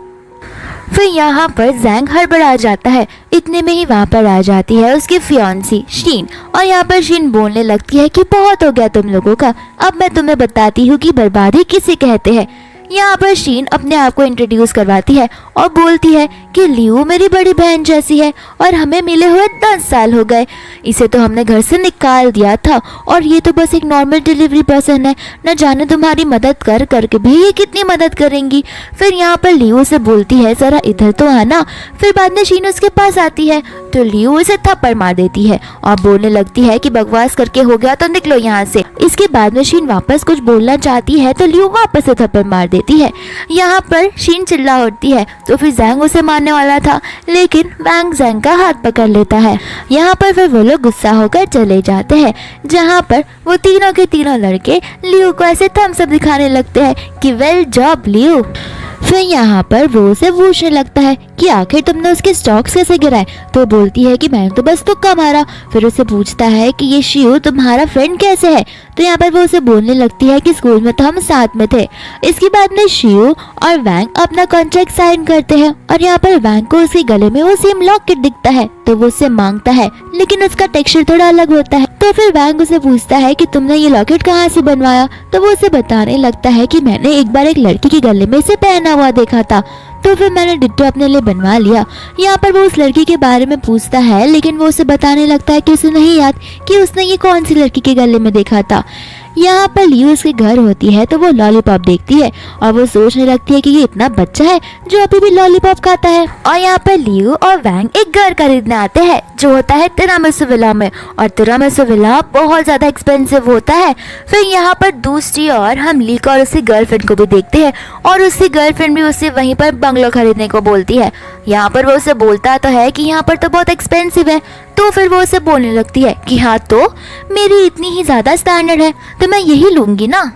फिर यहाँ पर जैंग हड़बड़ा जाता है। इतने में ही वहाँ पर आ जाती है उसकी फियांसी शीन और यहाँ पर शीन बोलने लगती है कि बहुत हो गया तुम लोगों का, अब मैं तुम्हें बताती हूँ कि बर्बादी किसे कहते हैं। यहाँ पर शीन अपने आप को इंट्रोड्यूस करवाती है और बोलती है कि लियो मेरी बड़ी बहन जैसी है और हमें मिले हुए 10 साल हो गए। इसे तो हमने घर से निकाल दिया था और ये तो बस एक नॉर्मल डिलीवरी पर्सन है, न जाने तुम्हारी मदद कर करके भी ये कितनी मदद करेंगी। फिर यहाँ पर लियो से बोलती है जरा इधर तो आना। फिर बाद में शीन उसके पास आती है तो लियो इसे थप्पड़ मार देती है और बोलने लगती है कि बकवास करके हो गया तो निकलो यहाँ से। इसके बाद में शीन वापस कुछ बोलना चाहती है तो लियो वापस से थप्पड़ मार देती है। यहाँ पर शीन चिल्ला उठती है तो फिर जैंग उसे मारने वाला था लेकिन वैंग जैंग का हाथ पकड़ लेता है। यहाँ पर फिर वो लोग गुस्सा होकर चले जाते हैं जहाँ पर वो तीनों के तीनों लड़के लियो को ऐसे थम्स अप दिखाने लगते हैं कि वेल जॉब लियो। फिर यहाँ पर वो उसे पूछने लगता है कि आखिर तुमने उसके स्टॉक्स कैसे गिराए। तो बोलती है कि मैंने तो बस तुक्का मारा। फिर उसे पूछता है कि ये शियू तुम्हारा फ्रेंड कैसे है। तो यहाँ पर वो उसे बोलने लगती है कि स्कूल में तो हम साथ में थे। इसके बाद में शियू और वैंग अपना कॉन्ट्रैक्ट साइन करते हैं और यहाँ पर वैंग को उसके गले में वो सेम लॉकेट दिखता है। तो वो उससे मांगता है, लेकिन उसका टेक्सचर थोड़ा अलग होता है। तो फिर वैंग उसे पूछता है कि तुमने ये लॉकेट कहाँ से बनवाया। तो वो उसे बताने लगता है कि मैंने एक बार एक लड़की के गले में इसे पहना हुआ देखा था, तो फिर मैंने डिट्टो अपने लिए बनवा लिया। यहाँ पर वो उस लड़की के बारे में पूछता है, लेकिन वो उसे बताने लगता है कि उसे नहीं याद कि उसने ये कौन सी लड़की के गले में देखा था। यहाँ पर लियू उसके घर होती है तो वो लॉलीपॉप देखती है और वो सोचने लगती है कि ये इतना बच्चा है जो अभी भी लॉलीपॉप खाता है। और यहाँ पर लियू और वैंग एक घर खरीदने आते हैं जो होता है तिरामिसू विला में, और तिरामिसू विला बहुत ज्यादा एक्सपेंसिव होता है। फिर यहाँ पर दूसरी ओर हम लीक और उसकी गर्लफ्रेंड को भी देखते हैं और उसकी गर्लफ्रेंड भी उसे वहीं पर बंगलो खरीदने को बोलती है। यहाँ पर वो उसे बोलता तो है कि यहाँ पर तो बहुत एक्सपेंसिव है। तो फिर वो उसे बोलने लगती है कि हाँ, तो मेरी इतनी ही ज्यादा स्टैंडर्ड है तो मैं यही लूंगी ना।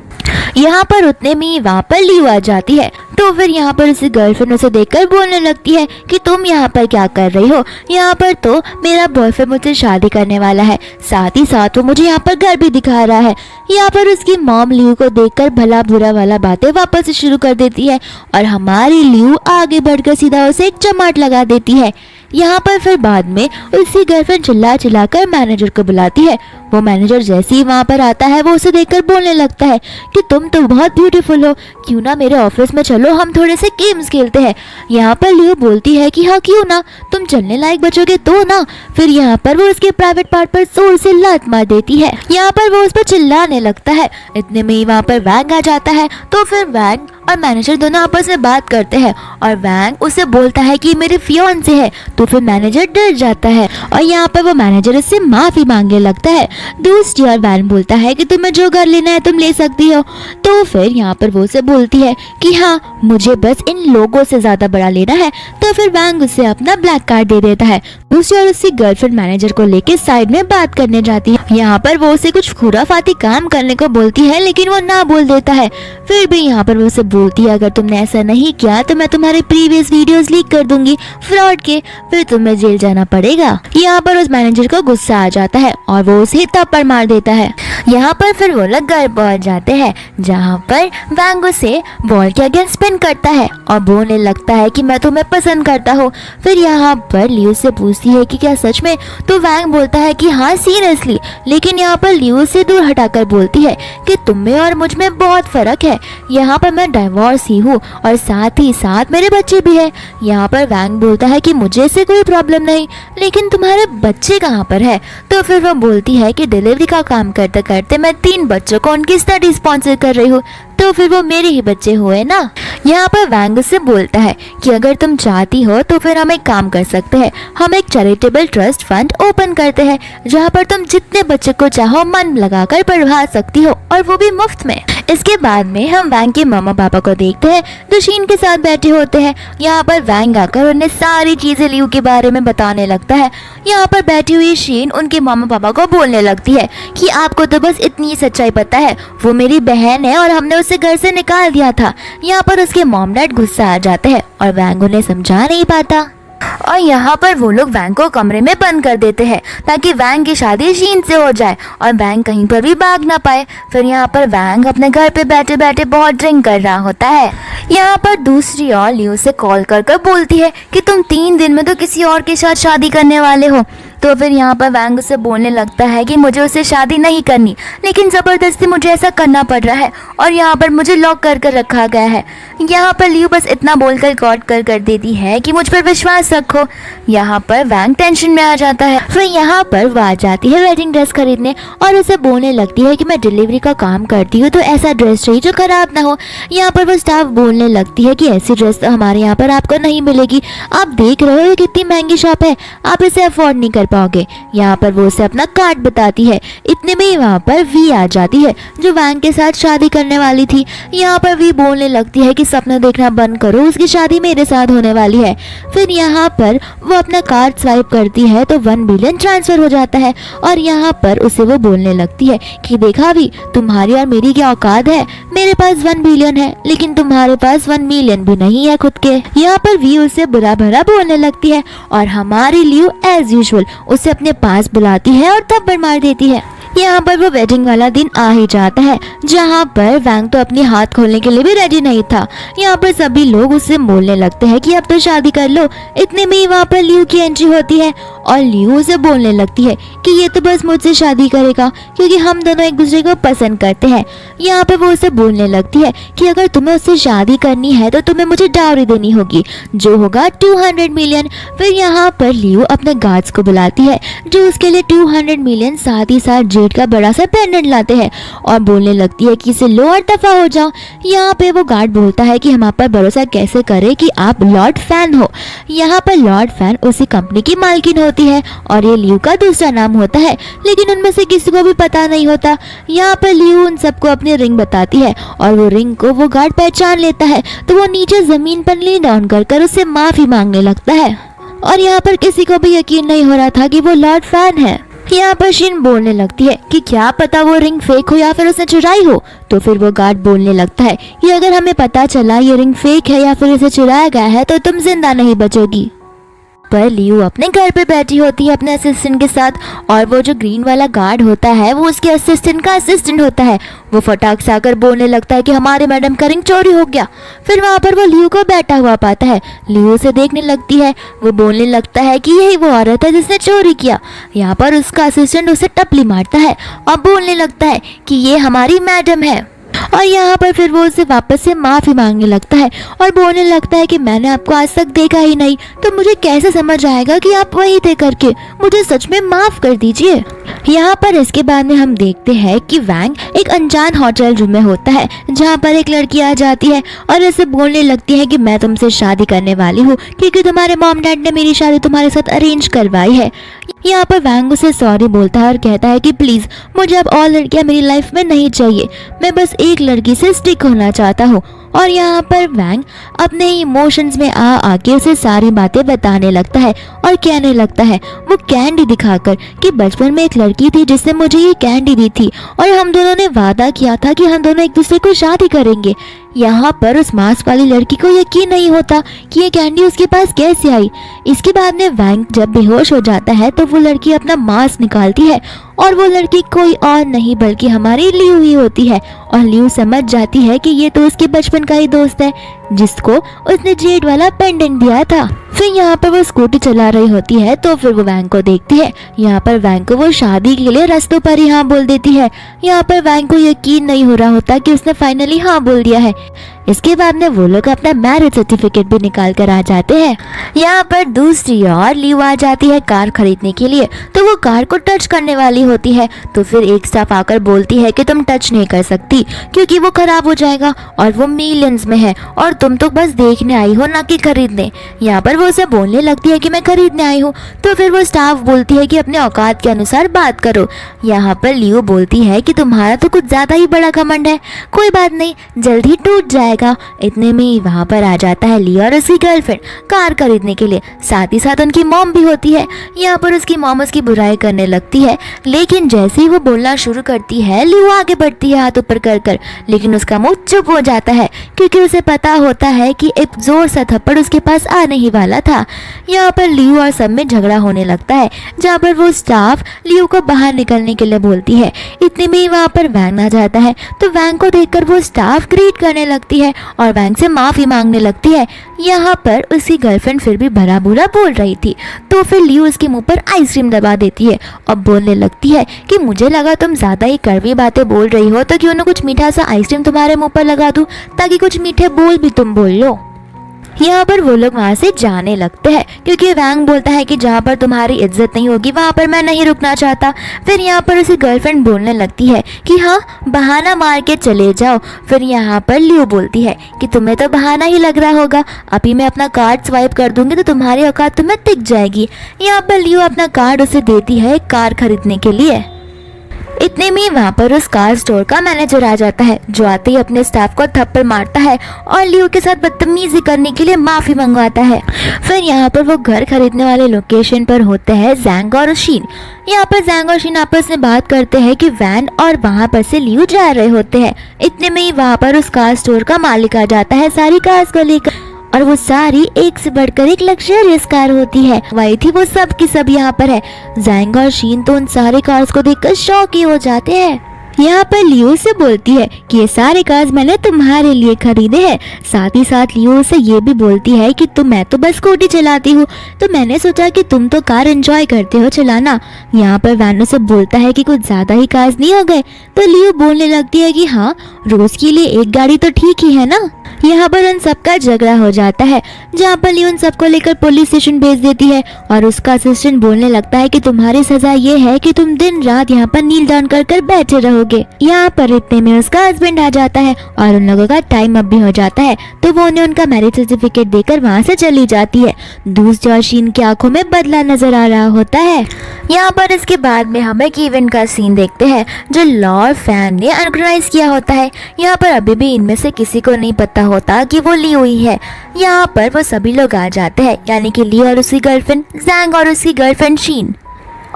यहाँ पर उतने में वहाँ पर लियू आ जाती है। तो फिर यहाँ पर उसकी गर्लफ्रेंड उसे देखकर बोलने लगती है कि तुम यहाँ पर क्या कर रही हो। यहाँ पर तो मेरा बॉयफ्रेंड मुझसे शादी करने वाला है, साथ ही साथ वो मुझे यहाँ पर घर भी दिखा रहा है। यहाँ पर उसकी मॉम लियू को देखकर भला बुरा वाला बातें वापस से शुरू कर देती है और हमारी लियू आगे बढ़कर सीधा उसे एक चमाट लगा देती है। यहाँ पर फिर बाद में उसकी गर्लफ्रेंड चिल्लाकर मैनेजर को बुलाती है। वो मैनेजर जैसे ही वहाँ पर आता है वो उसे देखकर बोलने लगता है कि तुम तो बहुत ब्यूटीफुल हो, क्यों ना मेरे ऑफिस में चलो, हम थोड़े से गेम्स खेलते हैं। यहाँ पर लियो बोलती है कि हाँ क्यों ना, तुम चलने लायक बचोगे तो ना। फिर यहाँ पर वो उसके प्राइवेट पार्ट पर जोर से लात मार देती है। यहाँ पर वो उस पर चिल्लाने लगता है। इतने में ही वहाँ पर वैंग आ जाता है। तो फिर वैंग और मैनेजर दोनों आपस में बात करते हैं और वैंग उसे बोलता है कि मेरे फियांसे है। तो फिर मैनेजर डर जाता है और यहाँ पर वो मैनेजर उससे माफी मांगने लगता है। दूसरी ओर वैंग बोलता है कि तुम्हें जो घर लेना है तुम ले सकती हो। तो फिर यहाँ पर वो उसे बोलती है कि हाँ, मुझे बस इन लोगों से ज्यादा बड़ा लेना है। तो फिर वैंग उसे अपना ब्लैक कार्ड दे देता है। दूसरी ओर उसकी गर्लफ्रेंड मैनेजर को लेके साइड में बात करने जाती है। यहाँ पर वो उसे कुछ खुराफाती काम करने को बोलती है, लेकिन वो ना बोल देता है। फिर भी यहाँ पर वो उसे बोलती है अगर तुमने ऐसा नहीं किया तो मैं तुम्हारे प्रीवियस वीडियोस लीक कर दूंगी फ्रॉड के, फिर तुम्हें जेल जाना पड़ेगा। यहाँ पर उस मैनेजर को गुस्सा आ जाता है और वो उसे थप्पड़ मार देता है। यहाँ पर फिर वो लोग घर पहुंच जाते हैं जहाँ पर वैंग उसे बॉल के अगेंस्ट स्पिन करता है और बोलने लगता है कि मैं तुम्हें पसंद करता हूँ। फिर यहाँ पर लियू से पूछती है कि क्या सच में। तो वैंग बोलता है कि हाँ सीरियसली, लेकिन यहाँ पर लियू से दूर हटाकर बोलती है कि तुम में और मुझ में बहुत फर्क है। यहाँ पर मैं डाइवोर्स ही हूँ और साथ ही साथ मेरे बच्चे भी है। यहाँ पर वैंग बोलता है कि मुझे इससे कोई प्रॉब्लम नहीं, लेकिन तुम्हारे बच्चे कहाँ पर है। तो फिर वो बोलती है कि डिलीवरी का काम करते करते मैं 3 बच्चों को उनकी स्टडी स्पॉन्सर कर रही हूँ, तो फिर वो मेरे ही बच्चे हुए ना। यहाँ पर वैंग से बोलता है कि अगर तुम चाहती हो तो फिर हम एक काम कर सकते हैं, हम एक चैरिटेबल ट्रस्ट फंड ओपन करते हैं जहाँ पर तुम जितने बच्चे को चाहो मन लगाकर पढ़वा सकती हो, और वो भी मुफ्त में। इसके बाद में हम वैंग के मामा पापा को देखते हैं जो शीन के साथ बैठे होते हैं। यहाँ पर वैंग आकर उन्हें सारी चीजें लियू के बारे में बताने लगता है। यहाँ पर बैठी हुई शीन उनके मामा पापा को बोलने लगती है कि आपको तो बस इतनी सच्चाई पता है, वो मेरी बहन है और हमने उसे घर से निकाल दिया था। यहाँ पर उसके मॉम डैड गुस्सा आ जाते हैं और वैंग उन्हें समझा नहीं पाता और यहाँ पर वो लोग वैंग को कमरे में बंद कर देते हैं ताकि वैंग की शादी शीन से हो जाए और वैंग कहीं पर भी भाग ना पाए। फिर यहाँ पर वैंग अपने घर पे बैठे बैठे बहुत ड्रिंक कर रहा होता है। यहाँ पर दूसरी ओर लियू से कॉल कर बोलती है कि तुम 3 दिन में तो किसी और के साथ शादी करने वाले हो। तो फिर यहाँ पर वैंग से बोलने लगता है कि मुझे उससे शादी नहीं करनी, लेकिन ज़बरदस्ती मुझे ऐसा करना पड़ रहा है और यहाँ पर मुझे लॉक कर रखा गया है। यहाँ पर लियू बस इतना बोलकर गॉड कर देती है कि मुझ पर विश्वास रखो। यहाँ पर वैंग टेंशन में आ जाता है। फिर यहाँ पर वो आ जाती है वेडिंग ड्रेस खरीदने और उसे बोलने लगती है कि मैं डिलीवरी का काम करती हूँ तो ऐसा ड्रेस चाहिए जो खराब ना हो। यहाँ पर वो स्टाफ बोलने लगती है कि ऐसी ड्रेस तो हमारे यहाँ पर आपको नहीं मिलेगी, आप देख रहे हो कितनी महंगी शॉप है, आप इसे अफोर्ड नहीं कर पाओगे। यहाँ पर वो उसे अपना कार्ड बताती है। इतने में ही वहाँ पर वी आ जाती है जो वैंग के साथ शादी करने वाली थी। यहाँ पर वी बोलने लगती है कि सपना देखना बंद करो, उसकी शादी मेरे साथ होने वाली है। फिर यहाँ पर वो अपना कार्ड स्वाइप करती है तो 1 बिलियन ट्रांसफर हो जाता है और यहाँ पर उसे वो बोलने लगती है कि देखा वी, तुम्हारी और मेरी क्या औकात है, मेरे पास 1 बिलियन है लेकिन तुम्हारे पास 1 मिलियन भी नहीं है खुद के। यहाँ पर वी उसे बुरा भला बोलने लगती है और हमारी लियो एज यूजुअल उसे अपने पास बुलाती है और थप्पड़ मार देती है। यहाँ पर वो वेडिंग वाला दिन आ ही जाता है जहाँ पर वैंग तो अपने हाथ खोलने के लिए भी रेडी नहीं था। यहाँ पर सभी लोग उससे बोलने लगते हैं कि अब तो शादी कर लो। इतने में ही वहाँ पर लियो की एंट्री होती है और लियो उसे बोलने लगती है कि ये तो बस मुझसे शादी करेगा क्योंकि हम दोनों एक दूसरे को पसंद करते हैं। यहाँ पर वो उसे बोलने लगती है कि अगर तुम्हें उससे शादी करनी है तो तुम्हें मुझे डाउरी देनी होगी जो होगा 200 मिलियन। फिर यहाँ पर लियो अपने गार्ड्स को बुलाती है जो उसके लिए 200 मिलियन साथ ही साथ जेड का बड़ा सा पेंडेंट लाते हैं और बोलने लगती है कि इसे लो और दफा हो जाओ। यहाँ पे वो गार्ड बोलता है कि हम आप पर भरोसा कैसे करें कि आप लॉर्ड फैन हो। यहाँ पर लॉर्ड फैन उसी कंपनी की मालकिन होती है और ये लियो का दूसरा नाम होता है लेकिन उनमें से किसी को भी पता नहीं होता। यहाँ पर लियो उन सबको अपनी रिंग बताती है और वो रिंग को वो गार्ड पहचान लेता है तो वो नीचे जमीन पर ली डाउन कर उससे माफी मांगने लगता है और यहाँ पर किसी को भी यकीन नहीं हो रहा था कि वो लॉर्ड फैन है। यहाँ पर शिन बोलने लगती है कि क्या पता वो रिंग फेक हो या फिर उसने चुराई हो। तो फिर वो गार्ड बोलने लगता है कि अगर हमें पता चला ये रिंग फेक है या फिर इसे चुराया गया है तो तुम जिंदा नहीं बचोगी। पर लियो अपने घर पे बैठी होती है अपने असिस्टेंट के साथ और वो जो ग्रीन वाला गार्ड होता है वो उसके असिस्टेंट का असिस्टेंट होता है। वो फटाक से आकर बोलने लगता है कि हमारे मैडम का रिंग चोरी हो गया। फिर वहाँ पर वो लियो को बैठा हुआ पाता है। लियो से देखने लगती है। वो बोलने लगता है कि यही वो औरत है जिसने चोरी किया। यहाँ पर उसका असिस्टेंट उसे टपली मारता है और बोलने लगता है कि ये हमारी मैडम है और यहाँ पर फिर वो उसे वापस से माफी मांगने लगता है और बोलने लगता है कि मैंने आपको आज तक देखा ही नहीं तो मुझे कैसे समझ आएगा कि आप वही थे करके, मुझे सच में माफ कर दीजिए। यहाँ पर इसके बाद में हम देखते हैं कि वैंग एक अनजान होटल रूम में होता है जहाँ पर एक लड़की आ जाती है और ऐसे बोलने लगती है कि मैं तुमसे शादी करने वाली हूँ क्योंकि तुम्हारे मॉम डैड ने मेरी शादी तुम्हारे साथ अरेंज करवाई है। यहाँ पर वैंग उसे सॉरी बोलता है और कहता है कि प्लीज मुझे अब और लड़कियां मेरी लाइफ में नहीं चाहिए, मैं बस एक लड़की से स्टिक होना चाहता हूँ। और यहाँ पर वैंग अपने इमोशंस में आके उसे सारी बातें बताने लगता है और कहने लगता है वो कैंडी दिखाकर कि बचपन में एक लड़की थी जिसने मुझे ये कैंडी दी थी और हम दोनों ने वादा किया था कि हम दोनों एक दूसरे को शादी करेंगे। यहाँ पर उस मास्क वाली लड़की को यकीन नहीं होता कि ये कैंडी उसके पास कैसे आई। इसके बाद में वैंग जब बेहोश हो जाता है तो वो लड़की अपना मास्क निकालती है और वो लड़की कोई और नहीं बल्कि हमारी लियो ही होती है और लियो समझ जाती है कि ये तो उसके बचपन का ही दोस्त है जिसको उसने जेड वाला पेंडेंट दिया था। फिर यहाँ पर वो स्कूटी चला रही होती है तो फिर वो वैंग को देखती है। यहाँ पर वैंग को वो शादी के लिए रास्तों पर ही हाँ बोल देती है। यहाँ पर वैंग को यकीन नहीं हो रहा होता कि उसने फाइनली हाँ बोल दिया है। इसके बाद में वो लोग अपना मैरिज सर्टिफिकेट भी निकाल कर आ जाते हैं। यहाँ पर दूसरी ओर लियो आ जाती है कार खरीदने के लिए तो वो कार को टच करने वाली होती है तो फिर एक स्टाफ आकर बोलती है कि तुम टच नहीं कर सकती क्योंकि वो खराब हो जाएगा और वो मिलियंस में है और तुम तो बस देखने आई हो ना कि खरीदने। यहाँ पर वो उसे बोलने लगती है कि मैं खरीदने आई हूँ तो फिर वो स्टाफ बोलती है कि अपने औकात के अनुसार बात करो। यहाँ पर लियो बोलती है कि तुम्हारा तो कुछ ज्यादा ही बड़ा घमंड है, कोई बात नहीं जल्द ही टूट जाएगा। इतने में ही वहाँ पर आ जाता है लियो और उसकी गर्लफ्रेंड कार खरीदने के लिए, साथ ही साथ उनकी मॉम भी होती है। यहाँ पर उसकी मॉम उसकी बुराई करने लगती है लेकिन जैसे ही वो बोलना शुरू करती है लियो आगे बढ़ती है हाथ ऊपर कर लेकिन उसका मुंह चुप हो जाता है क्योंकि उसे पता होता है कि एक जोर सा थप्पड़ उसके पास आने ही वाला था। यहाँ पर लियो और सब में झगड़ा होने लगता है जहाँ पर वो स्टाफ लियो को बाहर निकलने के लिए बोलती है। इतने में ही वहाँ पर वैंग आ जाता है तो वैंग को देखकर वो स्टाफ ग्रीट करने लगती है और वैंग से माफी मांगने लगती है। यहाँ पर उसकी गर्लफ्रेंड फिर भी भला बुरा बोल रही थी तो फिर लियो उसके मुंह पर आइसक्रीम दबा देती है और बोलने लगती है कि मुझे लगा तुम ज्यादा ही कड़वी बातें बोल रही हो तो क्यों ना कुछ मीठा सा आइसक्रीम तुम्हारे मुंह पर लगा दूं ताकि कुछ मीठे बोल भी तुम बोल लो। यहाँ पर वो लोग वहाँ से जाने लगते हैं क्योंकि वैंग बोलता है कि जहाँ पर तुम्हारी इज्जत नहीं होगी वहाँ पर मैं नहीं रुकना चाहता। फिर यहाँ पर उसे गर्लफ्रेंड बोलने लगती है कि हाँ बहाना मार के चले जाओ। फिर यहाँ पर लियो बोलती है कि तुम्हें तो बहाना ही लग रहा होगा, अभी मैं अपना कार्ड स्वाइप कर दूंगी तो तुम्हारी औकात तुम्हें दिख जाएगी। यहाँ पर लियो अपना कार्ड उसे देती है एक कार खरीदने के लिए। इतने में वहाँ पर उस कार स्टोर का मैनेजर आ जाता है जो आते ही अपने स्टाफ को थप्पड़ मारता है और लियो के साथ बदतमीजी करने के लिए माफी मंगवाता है। फिर यहाँ पर वो घर खरीदने वाले लोकेशन पर होते हैं जैंग और शीन। यहाँ पर जैंग और शीन आपस में बात करते हैं कि वैन और वहाँ पर से लियो जा रहे होते हैं। इतने में ही वहाँ पर उस कार स्टोर का मालिक आ जाता है सारी कार्स को लेकर, और वो सारी एक से बढ़कर एक लग्जरियस कार होती है। वही थी वो सब की सब यहाँ पर है। जैंग और शीन तो उन सारे कार्स को देखकर शौक ही हो जाते हैं। यहाँ पर लियो से बोलती है कि ये सारे कार्स मैंने तुम्हारे लिए खरीदे हैं। साथ ही साथ लियो से ये भी बोलती है कि मैं तो बस स्कूटी चलाती हूँ, तो मैंने सोचा कि तुम तो कार एंजॉय करते हो चलाना। यहाँ पर वैनो से बोलता है कि कुछ ज्यादा ही कार्स नहीं हो गए, तो लियो बोलने लगती है कि हाँ रोज के लिए एक गाड़ी तो ठीक ही है ना। यहाँ पर उन सबका झगड़ा हो जाता है जहाँ पर लियो उन सबको लेकर पुलिस स्टेशन भेज देती है और उसका असिस्टेंट बोलने लगता है कि तुम्हारी सजा ये है कि तुम दिन रात यहाँ पर नील डाउन कर बैठे रहोगे। यहाँ पर इतने में उसका हस्बैंड आ जाता है और उन लोगों का टाइम अप भी हो जाता है, तो वो उन्हें उनका मैरिज सर्टिफिकेट देकर वहाँ से चली जाती है। दूसरी शीन की आंखों में बदला नजर आ रहा होता है। यहाँ पर इसके बाद में हम एक इवेंट का सीन देखते हैं जो लॉर्ड फैन ने ऑर्गेनाइज किया होता है। यहाँ पर अभी भी इनमें से किसी को नहीं पता होता कि वो लियो ही है। यहाँ पर वो सभी लोग आ जाते हैं, यानी कि लियो और उसकी गर्लफ्रेंड जैंग और उसकी गर्लफ्रेंड शीन,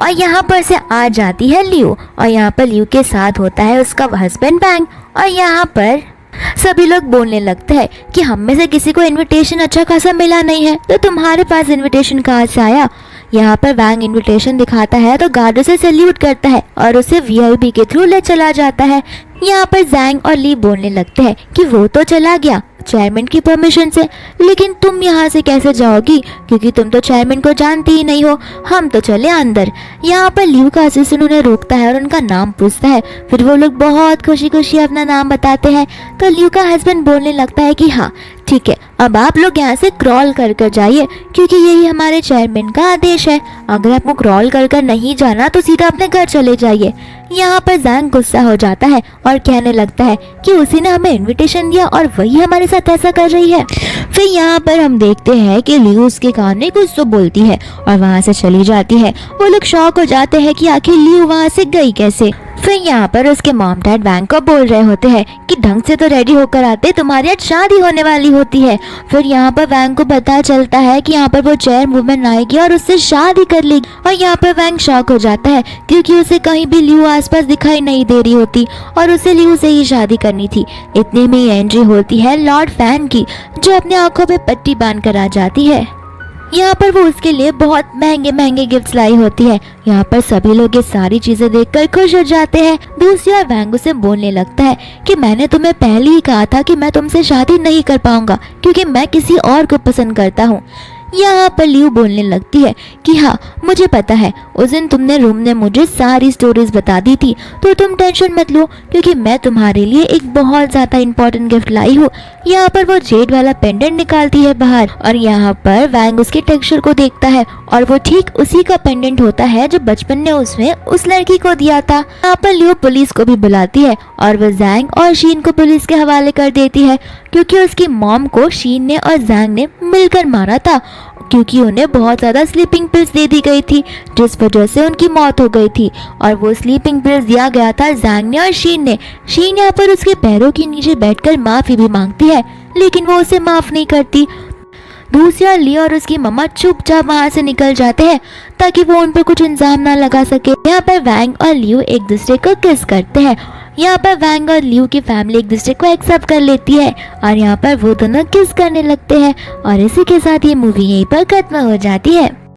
और यहाँ पर से आ जाती है लियो, और यहाँ पर लियो के साथ होता है उसका हस्बैंड बैंग। और यहाँ पर सभी लोग बोलने लगते हैं कि हम में से किसी को इनविटेशन अच्छा खासा मिला नहीं है, तो तुम्हारे पास इनविटेशन कहाँ से आया। यहाँ पर वैंग इनविटेशन दिखाता है तो गार्ड उसे सैल्यूट करता है और उसे वीआईपी के थ्रू ले चला जाता है। यहाँ पर जैंग और ली बोलने लगते हैं कि वो तो चला गया चेयरमैन की परमिशन से, लेकिन तुम यहाँ से कैसे जाओगी, क्योंकि तुम तो चेयरमैन को जानती ही नहीं हो, हम तो चले अंदर। यहाँ पर लियो का असिस्टेंट उन्हें रोकता है और उनका नाम पूछता है। फिर वो लोग बहुत खुशी खुशी अपना नाम बताते हैं, तो लियो का हस्बैंड बोलने लगता है कि हाँ ठीक है, अब आप लोग यहाँ से क्रॉल कर जाइए, क्योंकि यही हमारे चेयरमैन का आदेश है। अगर आपको क्रॉल कर नहीं जाना तो सीधा अपने घर चले जाइए। यहाँ पर जैंग गुस्सा हो जाता है और कहने लगता है कि उसी ने हमें इनविटेशन दिया और वही हमारे साथ ऐसा कर रही है। फिर यहाँ पर हम देखते हैं कि लियो उसके कान में कुछ तो बोलती है और वहाँ से चली जाती है। वो लोग शॉक हो जाते हैं कि आखिर लियो वहाँ से गई कैसे। फिर यहाँ पर उसके मॉम डैड वैंग को बोल रहे होते हैं कि ढंग से तो रेडी होकर आते, तुम्हारी आज शादी होने वाली होती है। फिर यहाँ पर वैंग को पता चलता है कि यहाँ पर वो चेयर वुमन आएगी और उससे शादी कर लेगी, और यहाँ पर वैंग शॉक हो जाता है क्योंकि उसे कहीं भी लियो आसपास दिखाई नहीं दे रही होती और उसे लियो से ही शादी करनी थी। इतने में एंट्री होती है लॉर्ड फैन की, जो अपने आंखों पे पट्टी बांध कर आ जाती है। यहाँ पर वो उसके लिए बहुत महंगे महंगे गिफ्ट्स लाई होती है। यहाँ पर सभी लोग ये सारी चीजें देखकर खुश हो जाते हैं। दूसरी ओर वैंग उसे बोलने लगता है कि मैंने तुम्हें पहले ही कहा था कि मैं तुमसे शादी नहीं कर पाऊंगा, क्योंकि मैं किसी और को पसंद करता हूँ। यहाँ पर लियो बोलने लगती है कि हाँ मुझे पता है, उस दिन तुमने रूम ने मुझे सारी स्टोरीज बता दी थी, तो तुम टेंशन मत लो, क्योंकि मैं तुम्हारे लिए एक बहुत ज्यादा इंपॉर्टेंट गिफ्ट लाई हूँ। यहाँ पर वो जेड वाला पेंडेंट निकालती है बाहर, और यहाँ पर वैंग उसके टेक्सचर को देखता है और वो ठीक उसी का पेंडेंट होता है जो बचपन में उसने उस लड़की को दिया था। यहाँ पर लियो पुलिस को भी बुलाती है और वो जैंग और शीन को पुलिस के हवाले कर देती है, क्योंकि उसकी मॉम को शीन ने और जैंग ने मिलकर मारा था, क्योंकि उन्हें बहुत ज्यादा स्लीपिंग पिल्स दे दी गई थी, जिस वजह से उनकी मौत हो गई थी। और वो स्लीपिंग पिल्स दिया गया था जैंग ने और शीन ने। शीन यहाँ पर उसके पैरों के नीचे बैठकर माफी भी मांगती है, लेकिन वो उसे माफ नहीं करती। दूसरी ओर लियो और उसकी मम्मा चुपचाप वहाँ से निकल जाते हैं ताकि वो उन पर कुछ इल्जाम ना लगा सके। यहाँ पर वैंग और लियो एक दूसरे को किस करते हैं। यहाँ पर वैंग और लियो की फैमिली एक दूसरे को एक्सेप्ट कर लेती है और यहाँ पर वो दोनों किस करने लगते हैं, और इसी के साथ ये मूवी यहीं पर खत्म हो जाती है।